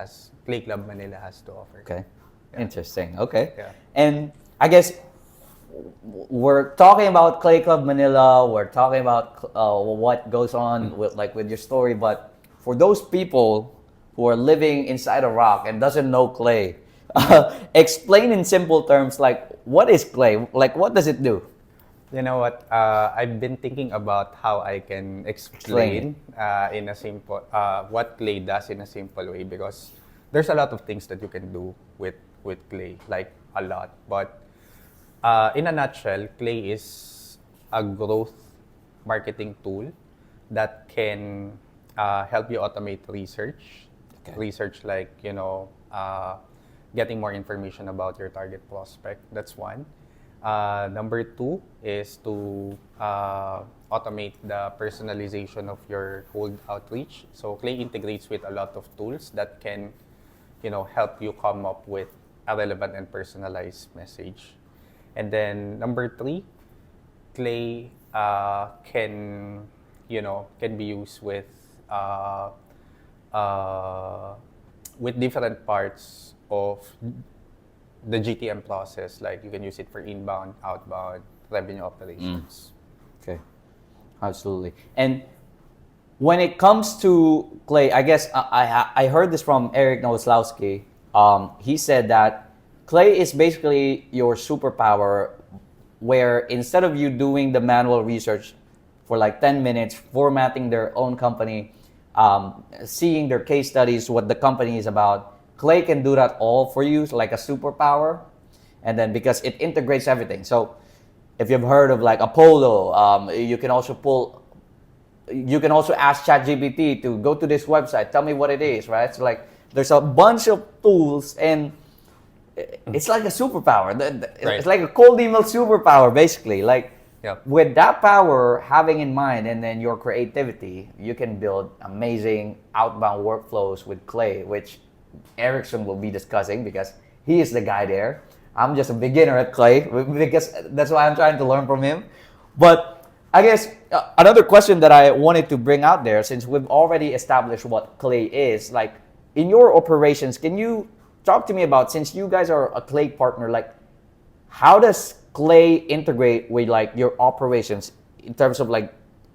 Club Manila has to offer. Okay. Yeah. Interesting. Okay. Yeah. And I guess we're talking about Clay Club Manila. We're talking about what goes on with your story. But for those people who are living inside a rock and doesn't know Clay, explain in simple terms, like, what is Clay? Like, what does it do? You know what? I've been thinking about how I can explain in a simple what Clay does in a simple way, because there's a lot of things that you can do with Clay, like a lot. But in a nutshell, Clay is a growth marketing tool that can help you automate research. Okay. Research, like, getting more information about your target prospect. That's one. Number 2 is to automate the personalization of your cold outreach. So Clay integrates with a lot of tools that can, help you come up with a relevant and personalized message. And then number 3, Clay can be used with different parts of the GTM process. Like you can use it for inbound, outbound, revenue Mm. operations. Okay, absolutely. And when it comes to Clay, I guess I heard this from Eric Nowoslawski. He said that Clay is basically your superpower, where instead of you doing the manual research for like 10 minutes, formatting their own company, seeing their case studies, what the company is about, Clay can do that all for you, like a superpower. And then because it integrates everything. So if you've heard of like Apollo, you can also ask ChatGPT to go to this website, tell me what it is, right? So like there's a bunch of tools, and it's like a superpower. Right. It's like a cold email superpower, basically. Like Yep. with that power having in mind, and then your creativity, you can build amazing outbound workflows with Clay, which Ericson will be discussing because he is the guy there. I'm just a beginner at Clay because that's why I'm trying to learn from him. But I guess another question that I wanted to bring out there, since we've already established what Clay is, like in your operations, can you talk to me about, since you guys are a Clay partner, like how does Clay integrate with like your operations in terms of like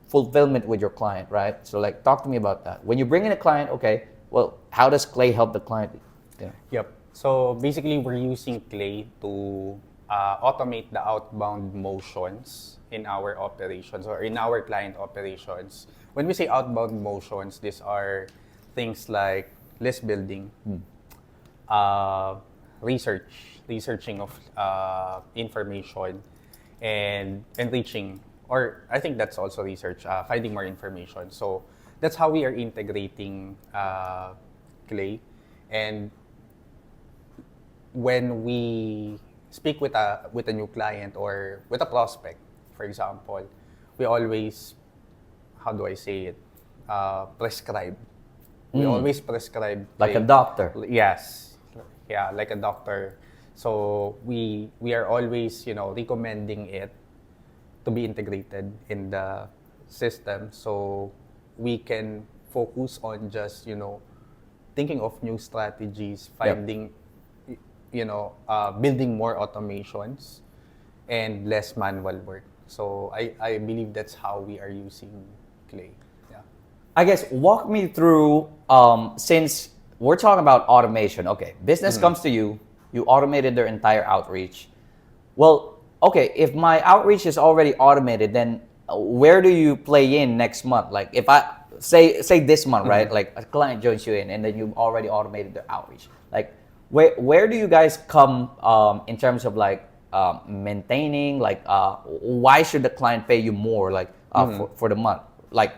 fulfillment with your client, right? So like talk to me about that. When you bring in a client, okay, well, how does Clay help the client? Yeah. Yep. So basically, we're using Clay to automate the outbound motions in our operations or in our client operations. When we say outbound motions, these are things like list building, researching of information, and enriching, or I think that's also research, finding more information. So that's how we are integrating Clay. And when we speak with a new client or with a prospect, for example, we always, how do I say it, prescribe. We always prescribe Like a doctor. Yes, yeah, like a doctor. So we are always, recommending it to be integrated in the system, so we can focus on just, thinking of new strategies, finding, building more automations and less manual work. So I believe that's how we are using Clay. Yeah. I guess walk me through, since we're talking about automation, okay, business comes to you, you automated their entire outreach. Well, okay, if my outreach is already automated, then where do you play in next month? Like if I say this month, right? Like a client joins you in, and then you've already automated their outreach. Like where do you guys come in terms of like maintaining? Like why should the client pay you more? Like for the month? Like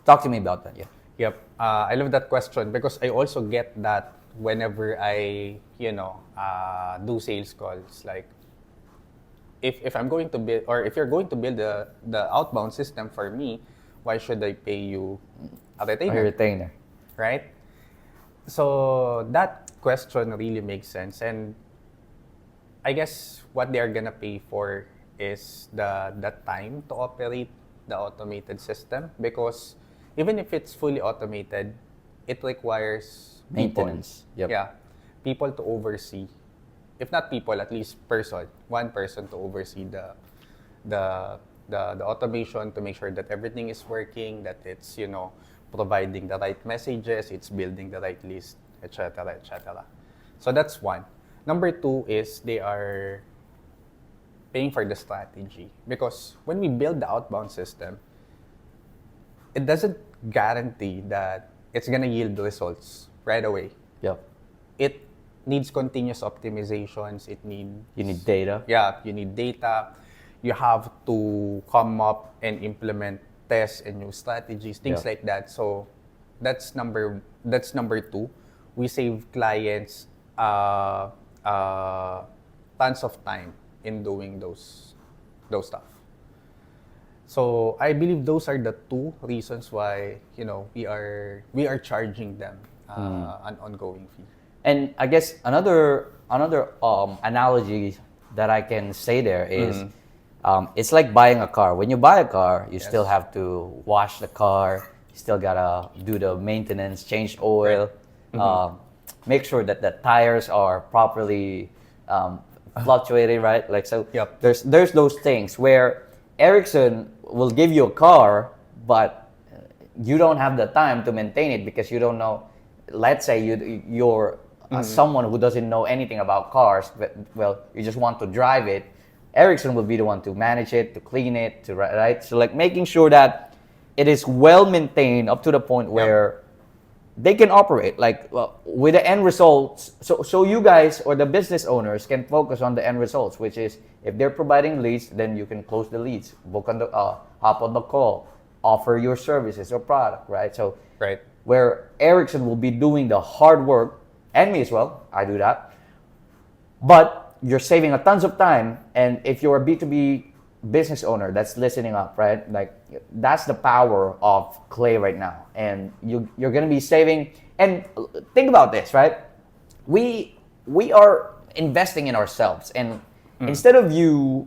talk to me about that. Yeah. Yep. I love that question because I also get that whenever I, do sales calls. Like, if I'm going to build, or if you're going to build the outbound system for me, why should I pay you a retainer? A retainer. Right? So that question really makes sense. And I guess what they are going to pay for is the time to operate the automated system, because even if it's fully automated, it requires Maintenance. People. Yep. Yeah, people to oversee. If not people, at least one person to oversee the automation, to make sure that everything is working, that it's providing the right messages, it's building the right list, etc., etc. So that's one. Number two is they are paying for the strategy, because when we build the outbound system, it doesn't guarantee that it's gonna yield results right away. Yep. It needs continuous optimizations. You need data. Yeah, you need data. You have to come up and implement tests and new strategies, things like that. So that's number two. We save clients tons of time in doing those stuff. So I believe those are the two reasons why we are charging them an ongoing fee. And I guess another analogy that I can say there is it's like buying a car. When you buy a car, you still have to wash the car. You still gotta do the maintenance, change oil, make sure that the tires are properly fluctuating, right? Like so, Yep. there's those things where Ericsson will give you a car, but you don't have the time to maintain it because you don't know. Let's say you're someone who doesn't know anything about cars, but well, you just want to drive it. Ericsson will be the one to manage it, to clean it, to right. So like making sure that it is well maintained up to the point where they can operate with the end results. So you guys or the business owners can focus on the end results, which is if they're providing leads, then you can close the leads, book on the hop on the call, offer your services or product, right? So Right. where Ericsson will be doing the hard work, and me as well, I do that. But you're saving a tons of time, and if you're a B2B business owner that's listening up, right? Like that's the power of Clay right now, and you're gonna be saving. And think about this, right? We are investing in ourselves, and instead of you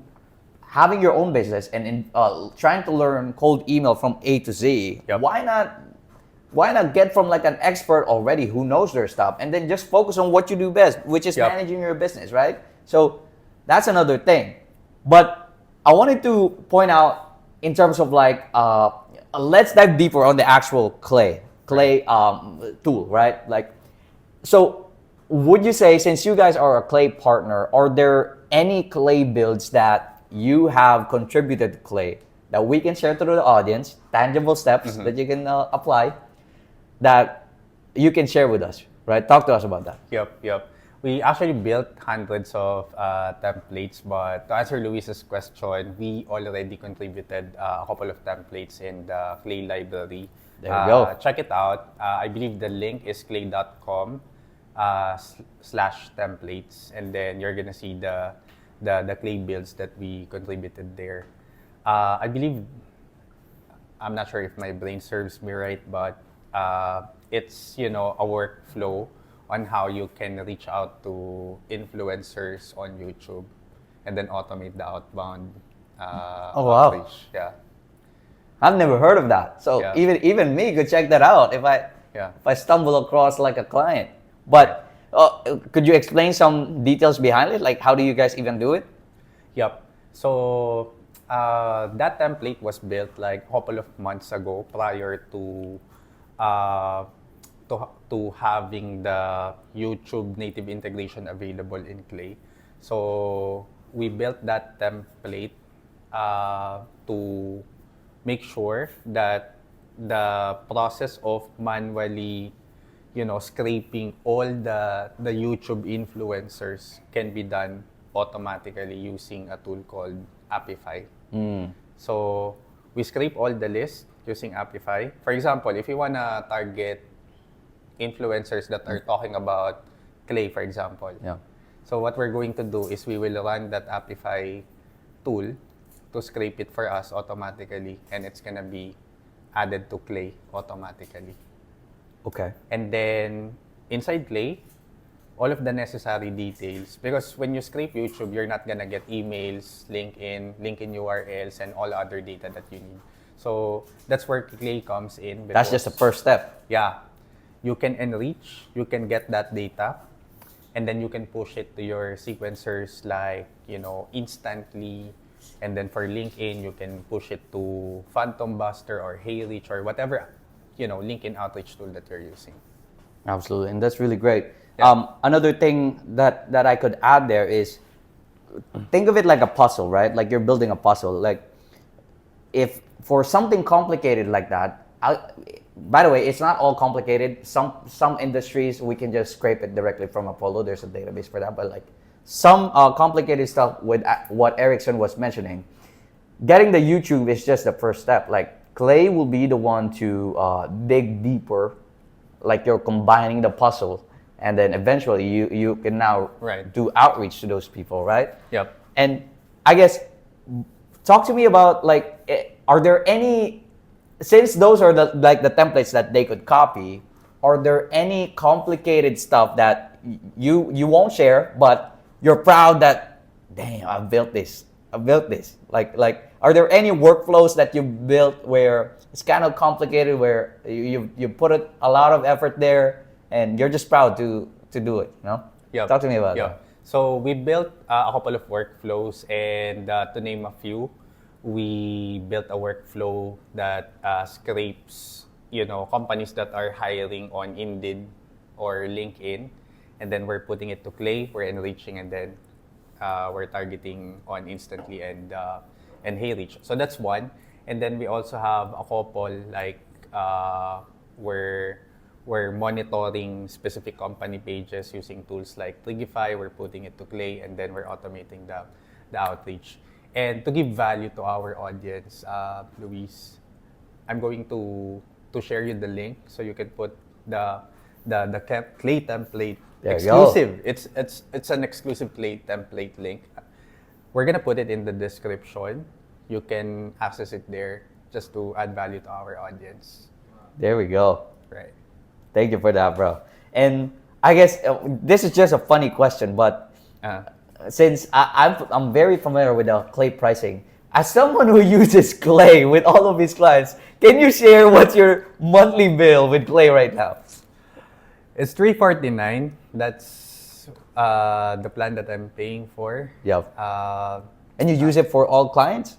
having your own business and trying to learn cold email from A to Z, Yep. why not get from like an expert already who knows their stuff, and then just focus on what you do best, which is Yep. managing your business, right? So that's another thing. But I wanted to point out in terms of like, let's dive deeper on the actual Clay tool, right? Like, so would you say, since you guys are a Clay partner, are there any Clay builds that you have contributed to Clay that we can share to the audience, tangible steps that you can apply that you can share with us, right? Talk to us about that. Yep. We actually built hundreds of templates, but to answer Luis's question, we already contributed a couple of templates in the Clay library. There you go. Check it out. I believe the link is clay.com /templates, and then you're gonna see the Clay builds that we contributed there. I believe, I'm not sure if my brain serves me right, but it's a workflow on how you can reach out to influencers on YouTube and then automate the outbound Oh, wow. outreach. Yeah. I've never heard of that. So Yeah. even me could check that out if I stumble across like a client. But could you explain some details behind it? Like how do you guys even do it? Yep. So that template was built like a couple of months ago prior to having the YouTube native integration available in Clay. So we built that template to make sure that the process of manually scraping all the YouTube influencers can be done automatically using a tool called Apify. So we scrape all the lists using Apify. For example, if you wanna target influencers that are talking about Clay, for example. Yeah. So what we're going to do is we will run that Apify tool to scrape it for us automatically, and it's gonna be added to Clay automatically. Okay. And then inside Clay, all of the necessary details, because when you scrape YouTube, you're not gonna get emails, LinkedIn URLs, and all other data that you need. So that's where Clay comes in. That's just the first step. Yeah. You can enrich, you can get that data, and then you can push it to your sequencers like, instantly. And then for LinkedIn, you can push it to Phantom Buster or HeyReach or whatever, LinkedIn outreach tool that you're using. Absolutely, and that's really great. Yeah. Another thing that I could add there is, think of it like a puzzle, right? Like you're building a puzzle. Like if for something complicated like that, by the way, it's not all complicated. Some industries we can just scrape it directly from Apollo. There's a database for that. But like some complicated stuff with what Ericsson was mentioning, getting the YouTube is just the first step. Like Clay will be the one to dig deeper. Like you're combining the puzzle, and then eventually you can now Right. do outreach to those people, right? Yep. And I guess talk to me about like, are there any, since those are the templates that they could copy, are there any complicated stuff that you won't share, but you're proud that, damn, I built this. Like, are there any workflows that you built where it's kind of complicated, where you put a lot of effort there, and you're just proud to do it? Yep. Talk to me about Yeah. that. So we built a couple of workflows, and to name a few, we built a workflow that scrapes, companies that are hiring on Indeed or LinkedIn, and then we're putting it to Clay, we're enriching, and then we're targeting on Instantly and HeyReach. So that's one, and then we also have a couple like where we're monitoring specific company pages using tools like Trigify. We're putting it to Clay, and then we're automating the outreach. And to give value to our audience, Luis, I'm going to share you the link so you can put the Clay template There you exclusive. It's an exclusive Clay template link. We're gonna put it in the description. You can access it there just to add value to our audience. There we go. Right. Thank you for that, bro. And I guess this is just a funny question, but since I'm very familiar with the Clay pricing, as someone who uses Clay with all of his clients, can you share what's your monthly bill with Clay right now? It's $349. That's the plan that I'm paying for. Yep. And you use it for all clients?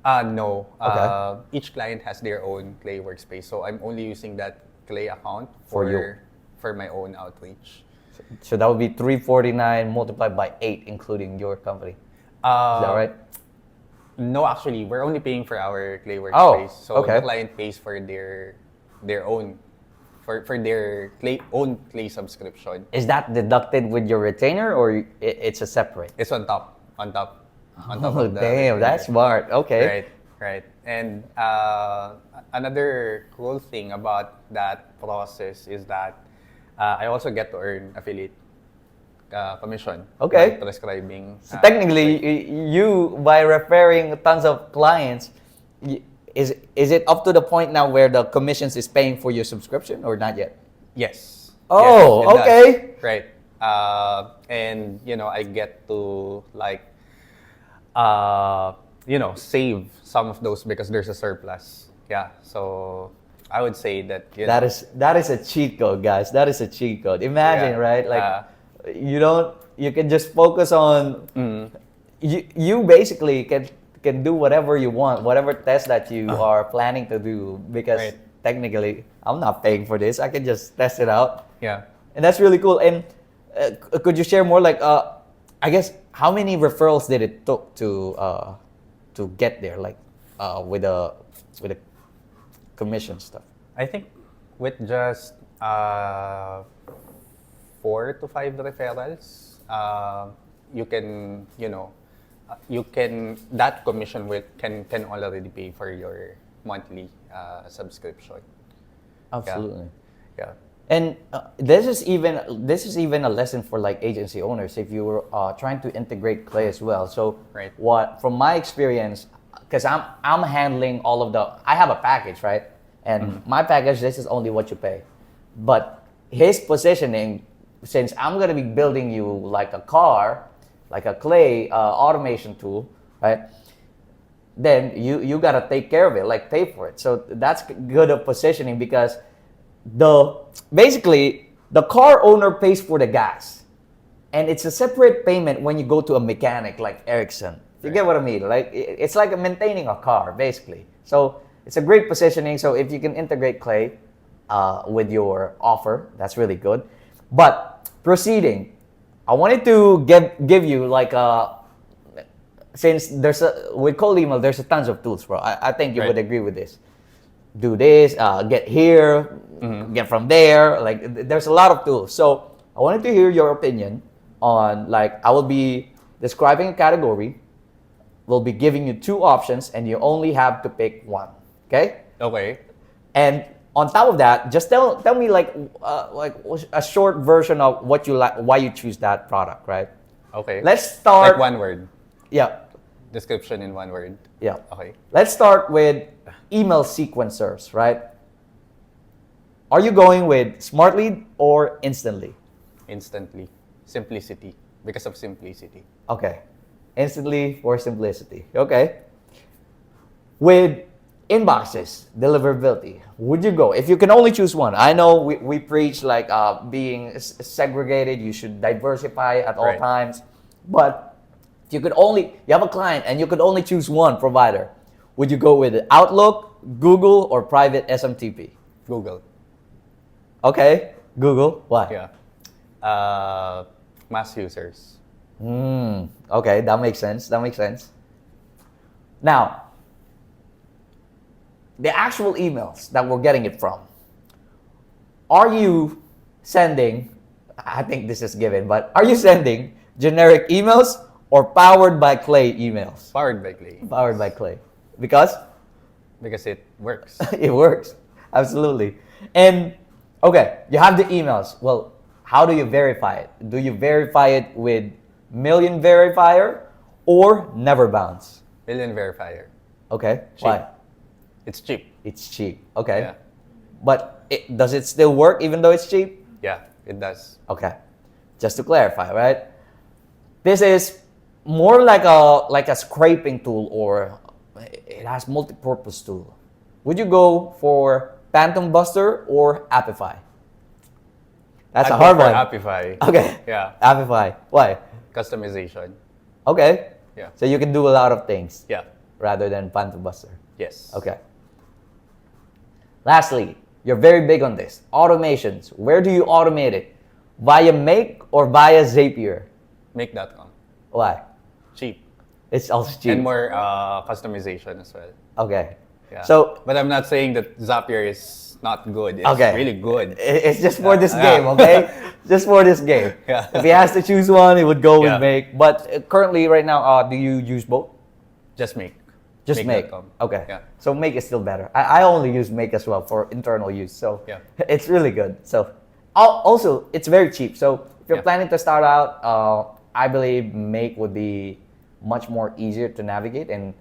No. Okay. Each client has their own Clay workspace, so I'm only using that Clay account for my own outreach. So that would be $349 multiplied by 8, including your company. Is that right? No, actually, we're only paying for our Clay workspace. So okay. the client pays for their own own Clay subscription. Is that deducted with your retainer, or it's a separate? It's on top of the Damn, retainer. that's smart. Okay. Right. And another cool thing about that process is that I also get to earn affiliate commission. Okay. By prescribing. So technically, you by referring tons of clients, is it up to the point now where the commissions is paying for your subscription or not yet? Yes. Oh, yes, okay. Does. Right. And I get to save some of those because there's a surplus. Yeah. So I would say that that is a cheat code, guys. That is a cheat code. Imagine, right? Like you can just focus on you basically can do whatever you want, whatever test that you are planning to do, because technically I'm not paying for this. I can just test it out. Yeah. And that's really cool. And could you share more, like I guess, how many referrals did it took to get there, like with the commission stuff? I think with just 4 to 5 referrals, that commission can already pay for your monthly subscription. Absolutely. Yeah. And this is even a lesson for like agency owners if you were trying to integrate Clay as well. So what, from my experience, because I'm handling all of I have a package, right? And my package, this is only what you pay. But his positioning, since I'm gonna be building you like a car, like a Clay automation tool, right? Then you gotta take care of it, like pay for it. So that's good of positioning, because basically the car owner pays for the gas, and it's a separate payment when you go to a mechanic like Ericson. You get what I mean? Like it's like maintaining a car basically. So it's a great positioning. So if you can integrate Clay with your offer, that's really good. But proceeding, I wanted to give you like since with cold email, there's a tons of tools, bro. I think you would agree with this. Do this, get here, get from there. Like there's a lot of tools. So I wanted to hear your opinion on, like, I will be describing a category. We'll be giving you 2 options, and you only have to pick one. Okay? Okay. And on top of that, just tell me like a short version of what you like, why you choose that product, right? Okay. Let's start. Like one word. Yeah. Description in one word. Yeah. Okay. Let's start with email sequencers, right? Are you going with Smart Lead or Instantly? Instantly. Simplicity. Because of simplicity. Okay. Instantly for simplicity. Okay. With inboxes, deliverability. Would you go if you can only choose one? I know we preach like being segregated. You should diversify at all Right. times, but if you have a client and you could only choose one provider, would you go with Outlook, Google, or private SMTP? Google. Okay, Google. Why? Yeah. Mass users. Okay, that makes sense. That makes sense. Now, the actual emails that we're getting it from, are you sending, I think this is given, but are you sending generic emails or powered by Clay emails? Powered by Clay. Powered by Clay. Because Because it works. it works. Absolutely. And okay, you have the emails. Well, how do you verify it? Do you verify it with Million Verifier or Never Bounce? Million verifier. Okay. Cheap. Why? It's cheap. It's cheap. Okay. Yeah. But does it still work even though it's cheap? Yeah, it does. Okay. Just to clarify, right? This is more like a scraping tool, or it has multi-purpose tool. Would you go for Phantom Buster or Appify? That's I a hard prefer one. Appify. Okay. Yeah. Appify. Why? Customization. Okay. Yeah. So you can do a lot of things Yeah. rather than Phantom Buster. Yes. Okay. Lastly, you're very big on this. Automations. Where do you automate it? Via Make or via Zapier? Make.com. Why? Cheap. It's also cheap. And more customization as well. Okay. Yeah. So but I'm not saying that Zapier is not good. It's okay. really good. It's just for this Yeah. game, okay? Just for this game. Yeah. If he has to choose one, he would go Yeah. with Make. But currently, right now, do you use both? Just Make. Just Make. Make.com. Okay. Yeah. So Make is still better. I only use Make as well for internal use. So Yeah. it's really good. So also, it's very cheap. So if you're Yeah. planning to start out, I believe Make would be much more easier to navigate. And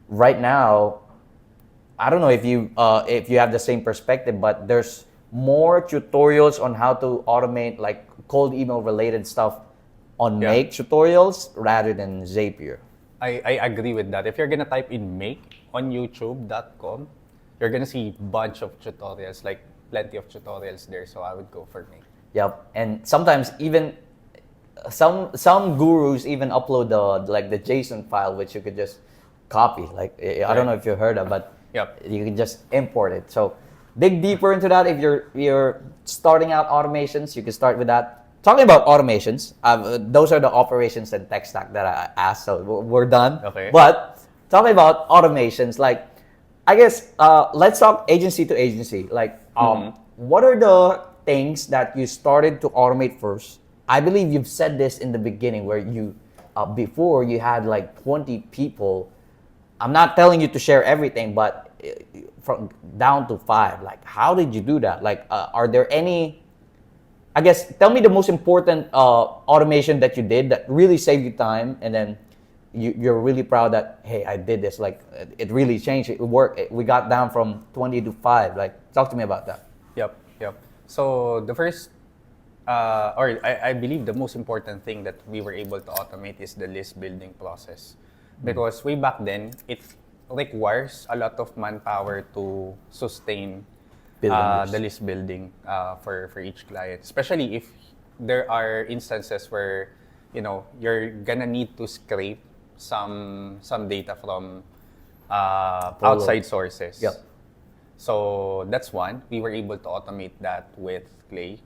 right now, I don't know if you have the same perspective, but there's more tutorials on how to automate like cold email related stuff on Yeah. Make tutorials rather than Zapier. I agree with that. If you're gonna type in Make on youtube.com, you're gonna see a bunch of tutorials, like plenty of tutorials there. So I would go for Make. Yep, and sometimes even some gurus even upload the JSON file, which you could just copy. Like I don't know if you heard of, but Yep. you can just import it. So dig deeper into that. If you're starting out automations, you can start with that. Talking about automations, those are the operations and tech stack that I asked. So we're done. Okay. But talking about automations, like I guess let's talk agency to agency. Like what are the things that you started to automate first? I believe you've said this in the beginning where you before you had like 20 people. I'm not telling you to share everything, but from down to 5. Like, how did you do that? Like, are there any? I guess tell me the most important automation that you did that really saved you time, and then you're really proud that hey, I did this. Like, it really changed. It worked. We got down from 20 to 5. Like, talk to me about that. Yep. So the first, I believe the most important thing that we were able to automate is the list building process. Because way back then, it requires a lot of manpower to sustain the list building for each client. Especially if there are instances where you're gonna need to scrape some data from outside sources. Yep. So that's one. We were able to automate that with Clay.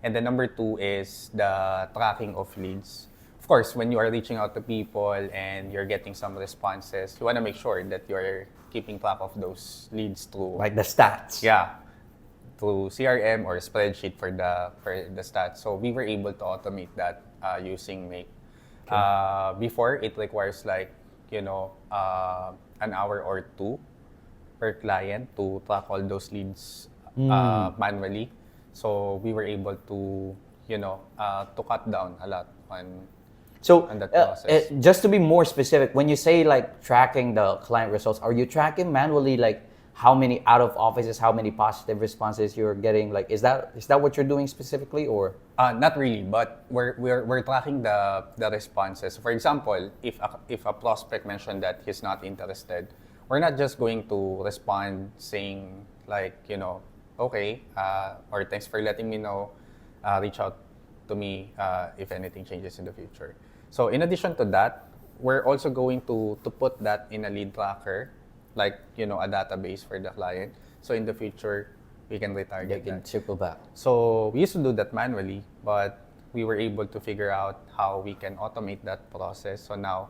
And then number 2 is the tracking of leads. Of course, when you are reaching out to people and you're getting some responses, you want to make sure that you're keeping track of those leads through Like the stats. through CRM or spreadsheet for the stats. So we were able to automate that using Make. Before, it requires like an hour or 2 per client to track all those leads manually. So we were able to to cut down a lot on that process. Just to be more specific, when you say like tracking the client results, are you tracking manually like how many out of offices, how many positive responses you're getting? Like, is that what you're doing specifically, or? Not really, but we're tracking the responses. For example, if a prospect mentioned that he's not interested, we're not just going to respond saying like, okay, or thanks for letting me know, reach out to me if anything changes in the future. So in addition to that, we're also going to put that in a lead tracker, like, a database for the client. So in the future, we can retarget They can that. circle back. So we used to do that manually, but we were able to figure out how we can automate that process. So now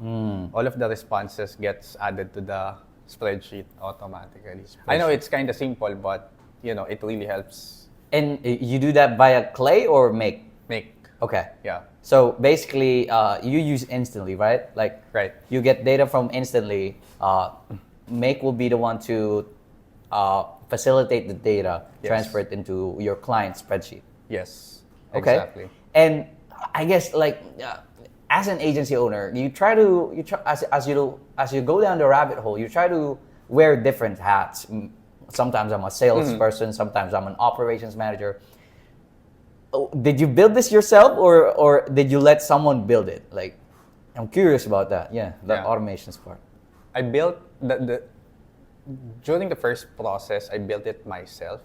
all of the responses gets added to the spreadsheet automatically. I know it's kind of simple, but it really helps And you do that via Clay or Make? make. Okay. Yeah. So basically, you use Instantly, right? Like, Right. you get data from Instantly. Make will be the one to facilitate the data, Yes. transfer it into your client's spreadsheet. Yes. Okay. Exactly. And I guess like as an agency owner, you try as you go down the rabbit hole, you try to wear different hats. Sometimes I'm a salesperson, sometimes I'm an operations manager. Did you build this yourself or did you let someone build it? Like, I'm curious about that. Yeah, the automations part. I built the during the first process, I built it myself.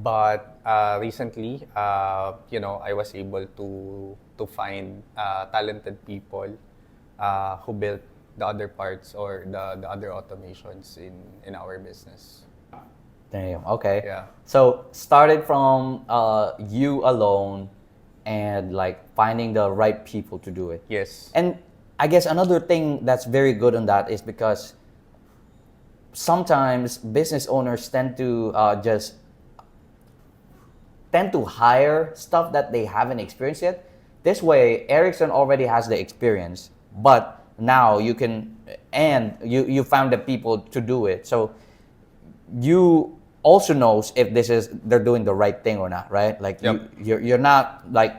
But recently, I was able to find talented people who built the other parts or the other automations in our business. Damn. Okay. Yeah. So started from you alone, and like finding the right people to do it. Yes. And I guess another thing that's very good on that is because sometimes business owners tend to hire stuff that they haven't experienced yet. This way, Ericsson already has the experience, but now you can, and you found the people to do it. So you also knows if they're doing the right thing or not, right? Like you're not like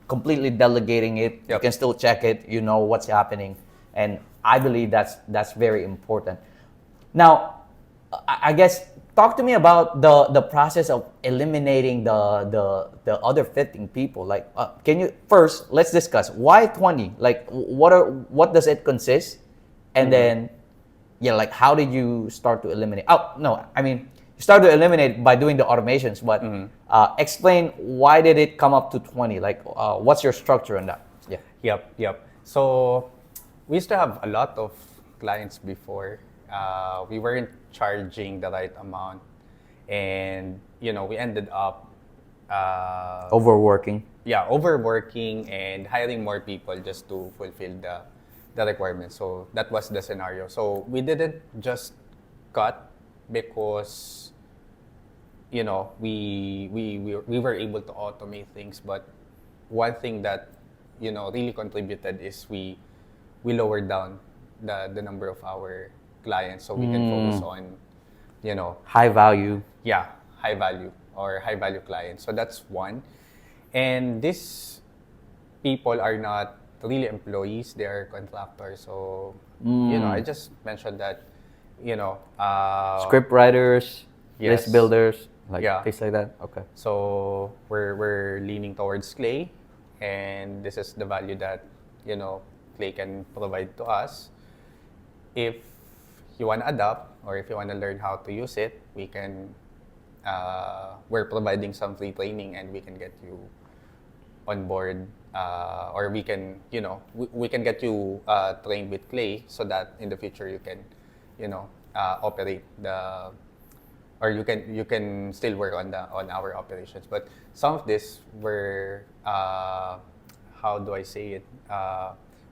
completely delegating it. You can still check it. You know what's happening, and I believe that's very important. Now, I guess talk to me about the process of eliminating the other 15 people. Like, can you first let's discuss why 20? Like, what does it consist, and then like how did you start to eliminate? Oh no, I mean you start to eliminate by doing the automations, but explain why did it come up to 20? Like, what's your structure on that? Yeah. Yep. So we used to have a lot of clients before. We weren't charging the right amount, and we ended up Overworking. overworking and hiring more people just to fulfill the requirements. So that was the scenario. So we didn't just cut because we were able to automate things, but one thing that really contributed is we lowered down the number of our clients, so we can focus on High value. high value or high value clients. So that's one. And these people are not really employees, they are contractors. So I just mentioned that Script writers, yes. list builders, like Yeah. things like that. Okay. So we're leaning towards Clay, and this is the value that Clay can provide to us. If you want to adopt or if you want to learn how to use it, we can. We're providing some free training, and we can get you on board, or we can we can get you trained with Clay so that in the future you can operate or you can still work on our operations. But some of this were how do I say it?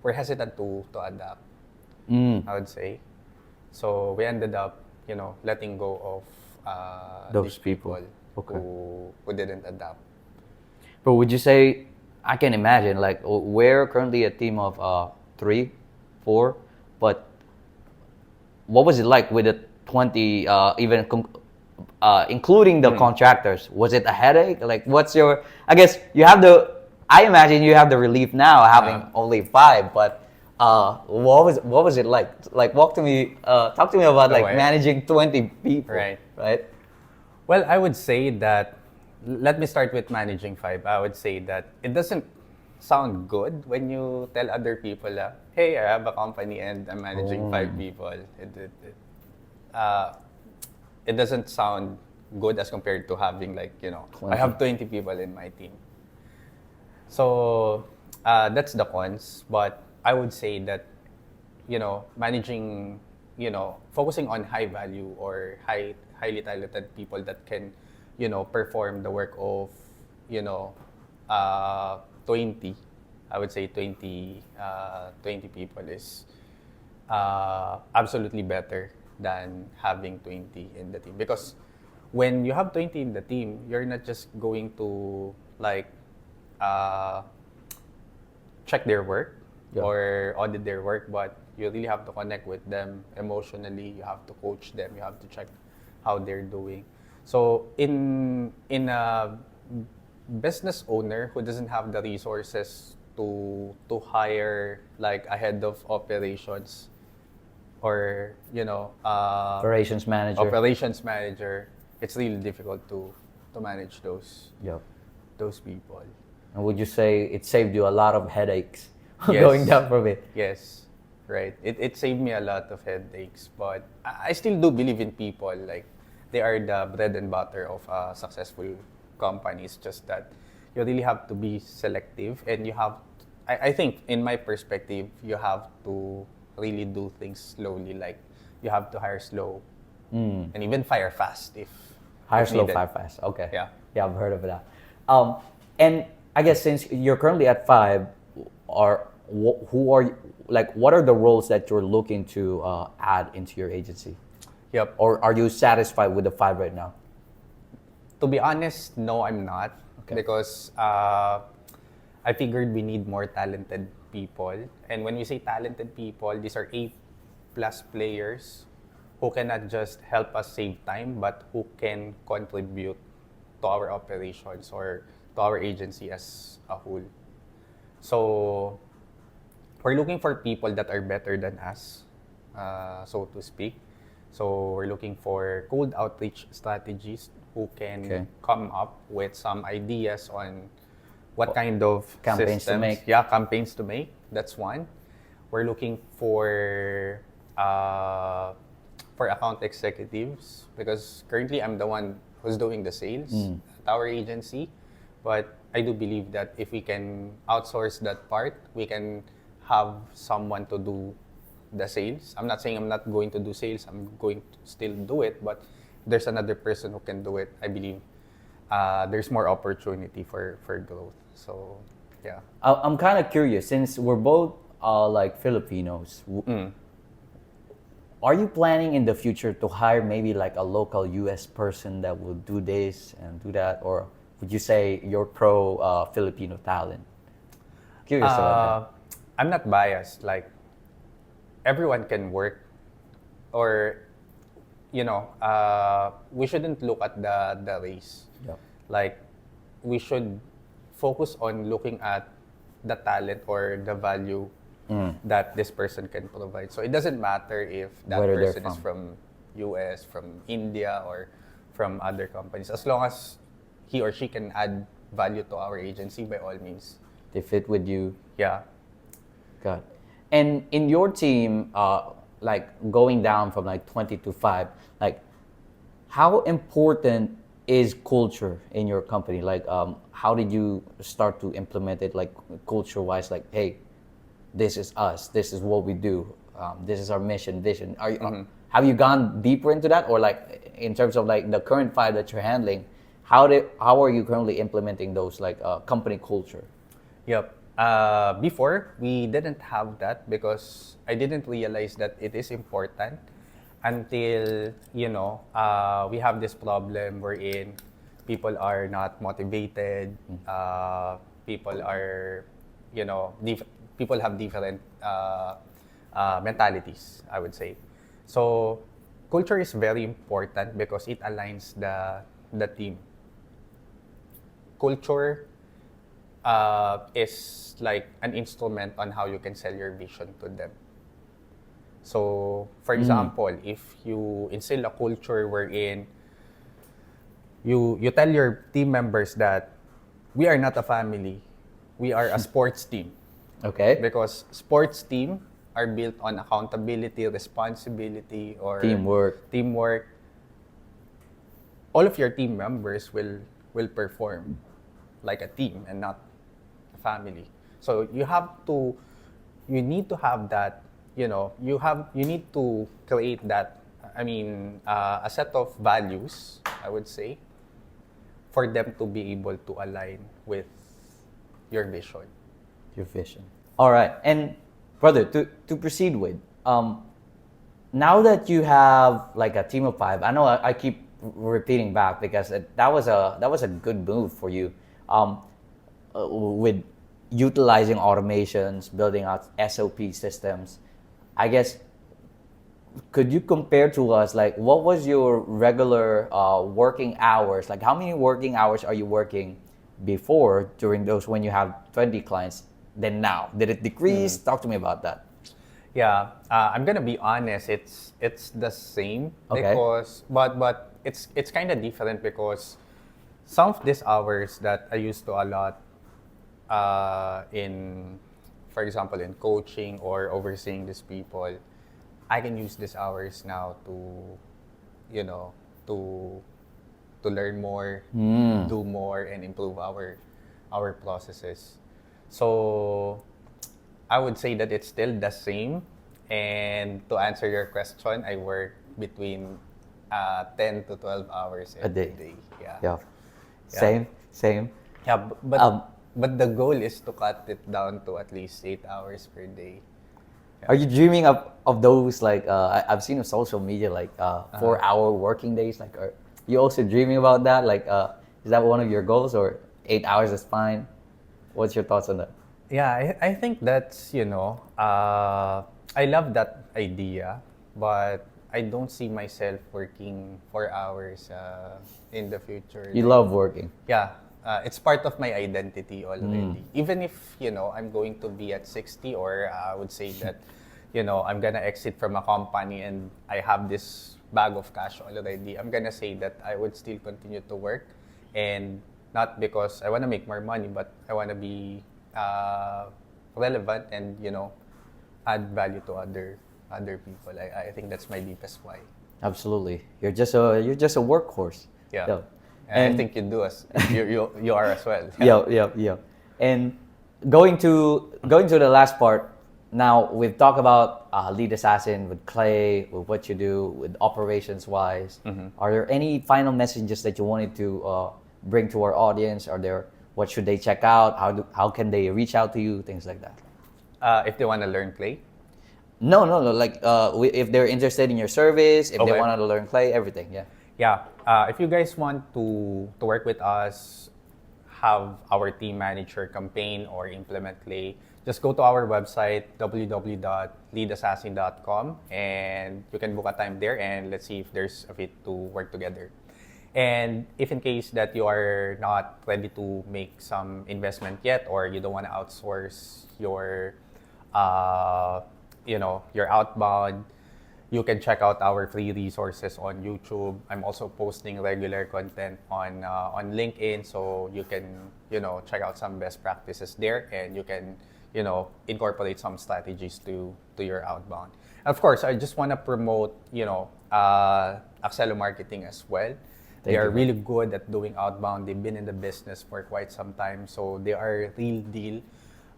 We're hesitant to adapt. I would say. So we ended up letting go of Those these people. people who didn't adapt. But would you say, I can imagine, like we're currently a team of 3, 4, but what was it like with the 20, including the contractors? Was it a headache? Like, what's your? I guess you have I imagine you have the relief now having only 5, but what was it like? Like, talk to me about like managing 20 people. Right. Well, I would say that. Let me start with managing 5. I would say that it doesn't sound good when you tell other people, hey, I have a company and I'm managing 5 people. Uh, it doesn't sound good as compared to having like, I 20. have 20 people in my team. So that's the cons, but I would say that, managing, focusing on high value or highly talented people that can, perform the work of, 20, I would say 20 people is absolutely better than having 20 in the team. Because when you have 20 in the team, you're not just going to like uh, check their work Yeah. or audit their work, but you really have to connect with them emotionally. You have to coach them. You have to check how they're doing. So in a business owner who doesn't have the resources to hire like a head of operations or Operations manager. operations manager, it's really difficult to manage Yep. those people. And would you say it saved you a lot of headaches Yes. going down from it? Yes, right. It saved me a lot of headaches, but I still do believe in people. Like, they are the bread and butter of a successful company. It's just that you really have to be selective, and you have. I think, in my perspective, you have to really do things slowly. Like, you have to hire slow, and even fire fast if Hire if slow, needed. fire fast. Okay. Yeah. Yeah, I've heard of that. And I guess since you're currently at 5, who are like what are the roles that you're looking to add into your agency, Yep. or are you satisfied with the 5 right now? To be honest, no, I'm not. Okay. Because I figured we need more talented people. And when we say talented people, these are A+ players who cannot just help us save time, but who can contribute to our operations or to our agency as a whole. So we're looking for people that are better than us, so to speak. So we're looking for cold outreach strategists who can Okay. come up with some ideas on what kind of Campaigns to systems, make. Yeah, campaigns to make. That's one. We're looking for account executives, because currently I'm the one who's doing the sales at our agency. But I do believe that if we can outsource that part, we can have someone to do the sales. I'm not saying I'm not going to do sales. I'm going to still do it, but there's another person who can do it. I believe there's more opportunity for growth. So, yeah. I'm kind of curious since we're both like Filipinos. Are you planning in the future to hire maybe like a local US person that will do this and do that, or would you say you're pro Filipino talent? Curious about I'm not biased. Like, everyone can work, or we shouldn't look at the race. that. Yep. Like, we should focus on looking at the talent or the value that this person can provide. So it doesn't matter if that Where they're person is from. from US, from India, or from other companies. As long as he or she can add value to our agency, by all means. They fit with you. Yeah. Got it. And in your team, like going down from like 20 to 5, like how important is culture in your company? Like, how did you start to implement it, like culture-wise? Like, hey, this is us. This is what we do. This is our mission, vision. Are you, have you gone deeper into that, or like in terms of like the current 5 that you're handling? How are you currently implementing those like company culture? Yep. Before, we didn't have that because I didn't realize that it is important until, we have this problem wherein people are not motivated, people are, people have different mentalities, I would say. So, culture is very important because it aligns the team. Culture is like an instrument on how you can sell your vision to them. So, for example, if you instill a culture wherein you tell your team members that we are not a family, we are a sports team. Okay. Because sports team are built on accountability, responsibility, or teamwork. All of your team members will perform like a team and not a family. So you need to have that, you need to create that, a set of values, I would say, for them to be able to align with your vision. Your vision. All right. And brother, to proceed with, now that you have like a team of 5, I know I keep repeating back because that was a good move for you, with utilizing automations, building out SOP systems. I guess, could you compare to us, like, what was your regular working hours? Like, how many working hours are you working before during those when you have 20 clients than now? Did it decrease? Talk to me about that. Yeah, I'm gonna be honest. It's the same, Okay. because but it's kind of different because some of these hours that I used to allot in, for example, in coaching or overseeing these people, I can use these hours now to, to learn more, do more, and improve our processes. So I would say that it's still the same. And to answer your question, I work between 10 to 12 hours A day. Yeah. Yeah. Same. Yeah, but the goal is to cut it down to at least 8 hours per day. Are you dreaming of those, like, I've seen on social media, like 4-hour working days? Like, are you also dreaming about that? Like, is that one of your goals, or 8 hours is fine? What's your thoughts on that? Yeah, I think that's, I love that idea, but I don't see myself working 4 hours in the future. You love working. Yeah, it's part of my identity already. Even if, I'm going to be at 60, or I would say that, I'm gonna exit from a company and I have this bag of cash already, I'm gonna say that I would still continue to work, and not because I want to make more money, but I want to be relevant and, add value to other people. I think that's my deepest why. Absolutely. You're just a workhorse. Yeah. And I think you do you are as well. Yeah. And going to the last part. Now we've talked about Lead Assassin with Clay, with what you do, with operations wise. Are there any final messages that you wanted to bring to our audience? What should they check out? How can they reach out to you? Things like that. If they want to learn Clay? No. Like, if they're interested in your service, if they Okay. want to learn Clay, everything. Yeah. Yeah. If you guys want to work with us, have our team manager campaign or implement Clay, just go to our website, www.leadassassin.com, and you can book a time there, and let's see if there's a fit to work together. And if in case that you are not ready to make some investment yet, or you don't want to outsource your your outbound, you can check out our free resources on YouTube. I'm also posting regular content on LinkedIn, so you can check out some best practices there, and you can incorporate some strategies to your outbound. Of course, I just want to promote Axelo Marketing as well. They are really good at doing outbound. They've been in the business for quite some time, so they are real deal.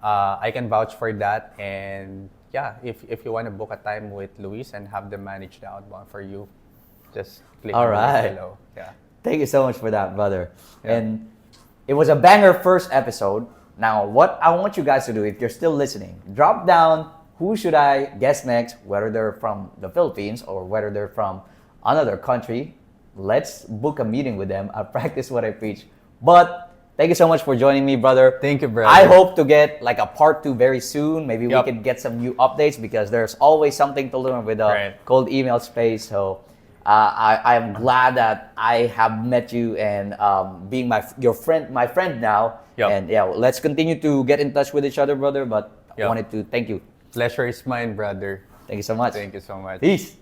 I can vouch for that, and yeah, if you want to book a time with Luis and have them manage the outbound for you, just click All on the link right. below. Yeah. Thank you so much for that, brother. Yeah. And it was a banger first episode. Now, what I want you guys to do, if you're still listening, drop down who should I guest next, whether they're from the Philippines or whether they're from another country. Let's book a meeting with them. I'll practice what I preach. But thank you so much for joining me, brother. Thank you, brother. I hope to get like a part 2 very soon. Maybe we Yup. can get some new updates, because there's always something to learn with the Right. cold email space. So I am glad that I have met you and being my friend now. Yup. And yeah, let's continue to get in touch with each other, brother. But I Yup. wanted to thank you. Pleasure is mine, brother. Thank you so much. Thank you so much. Peace.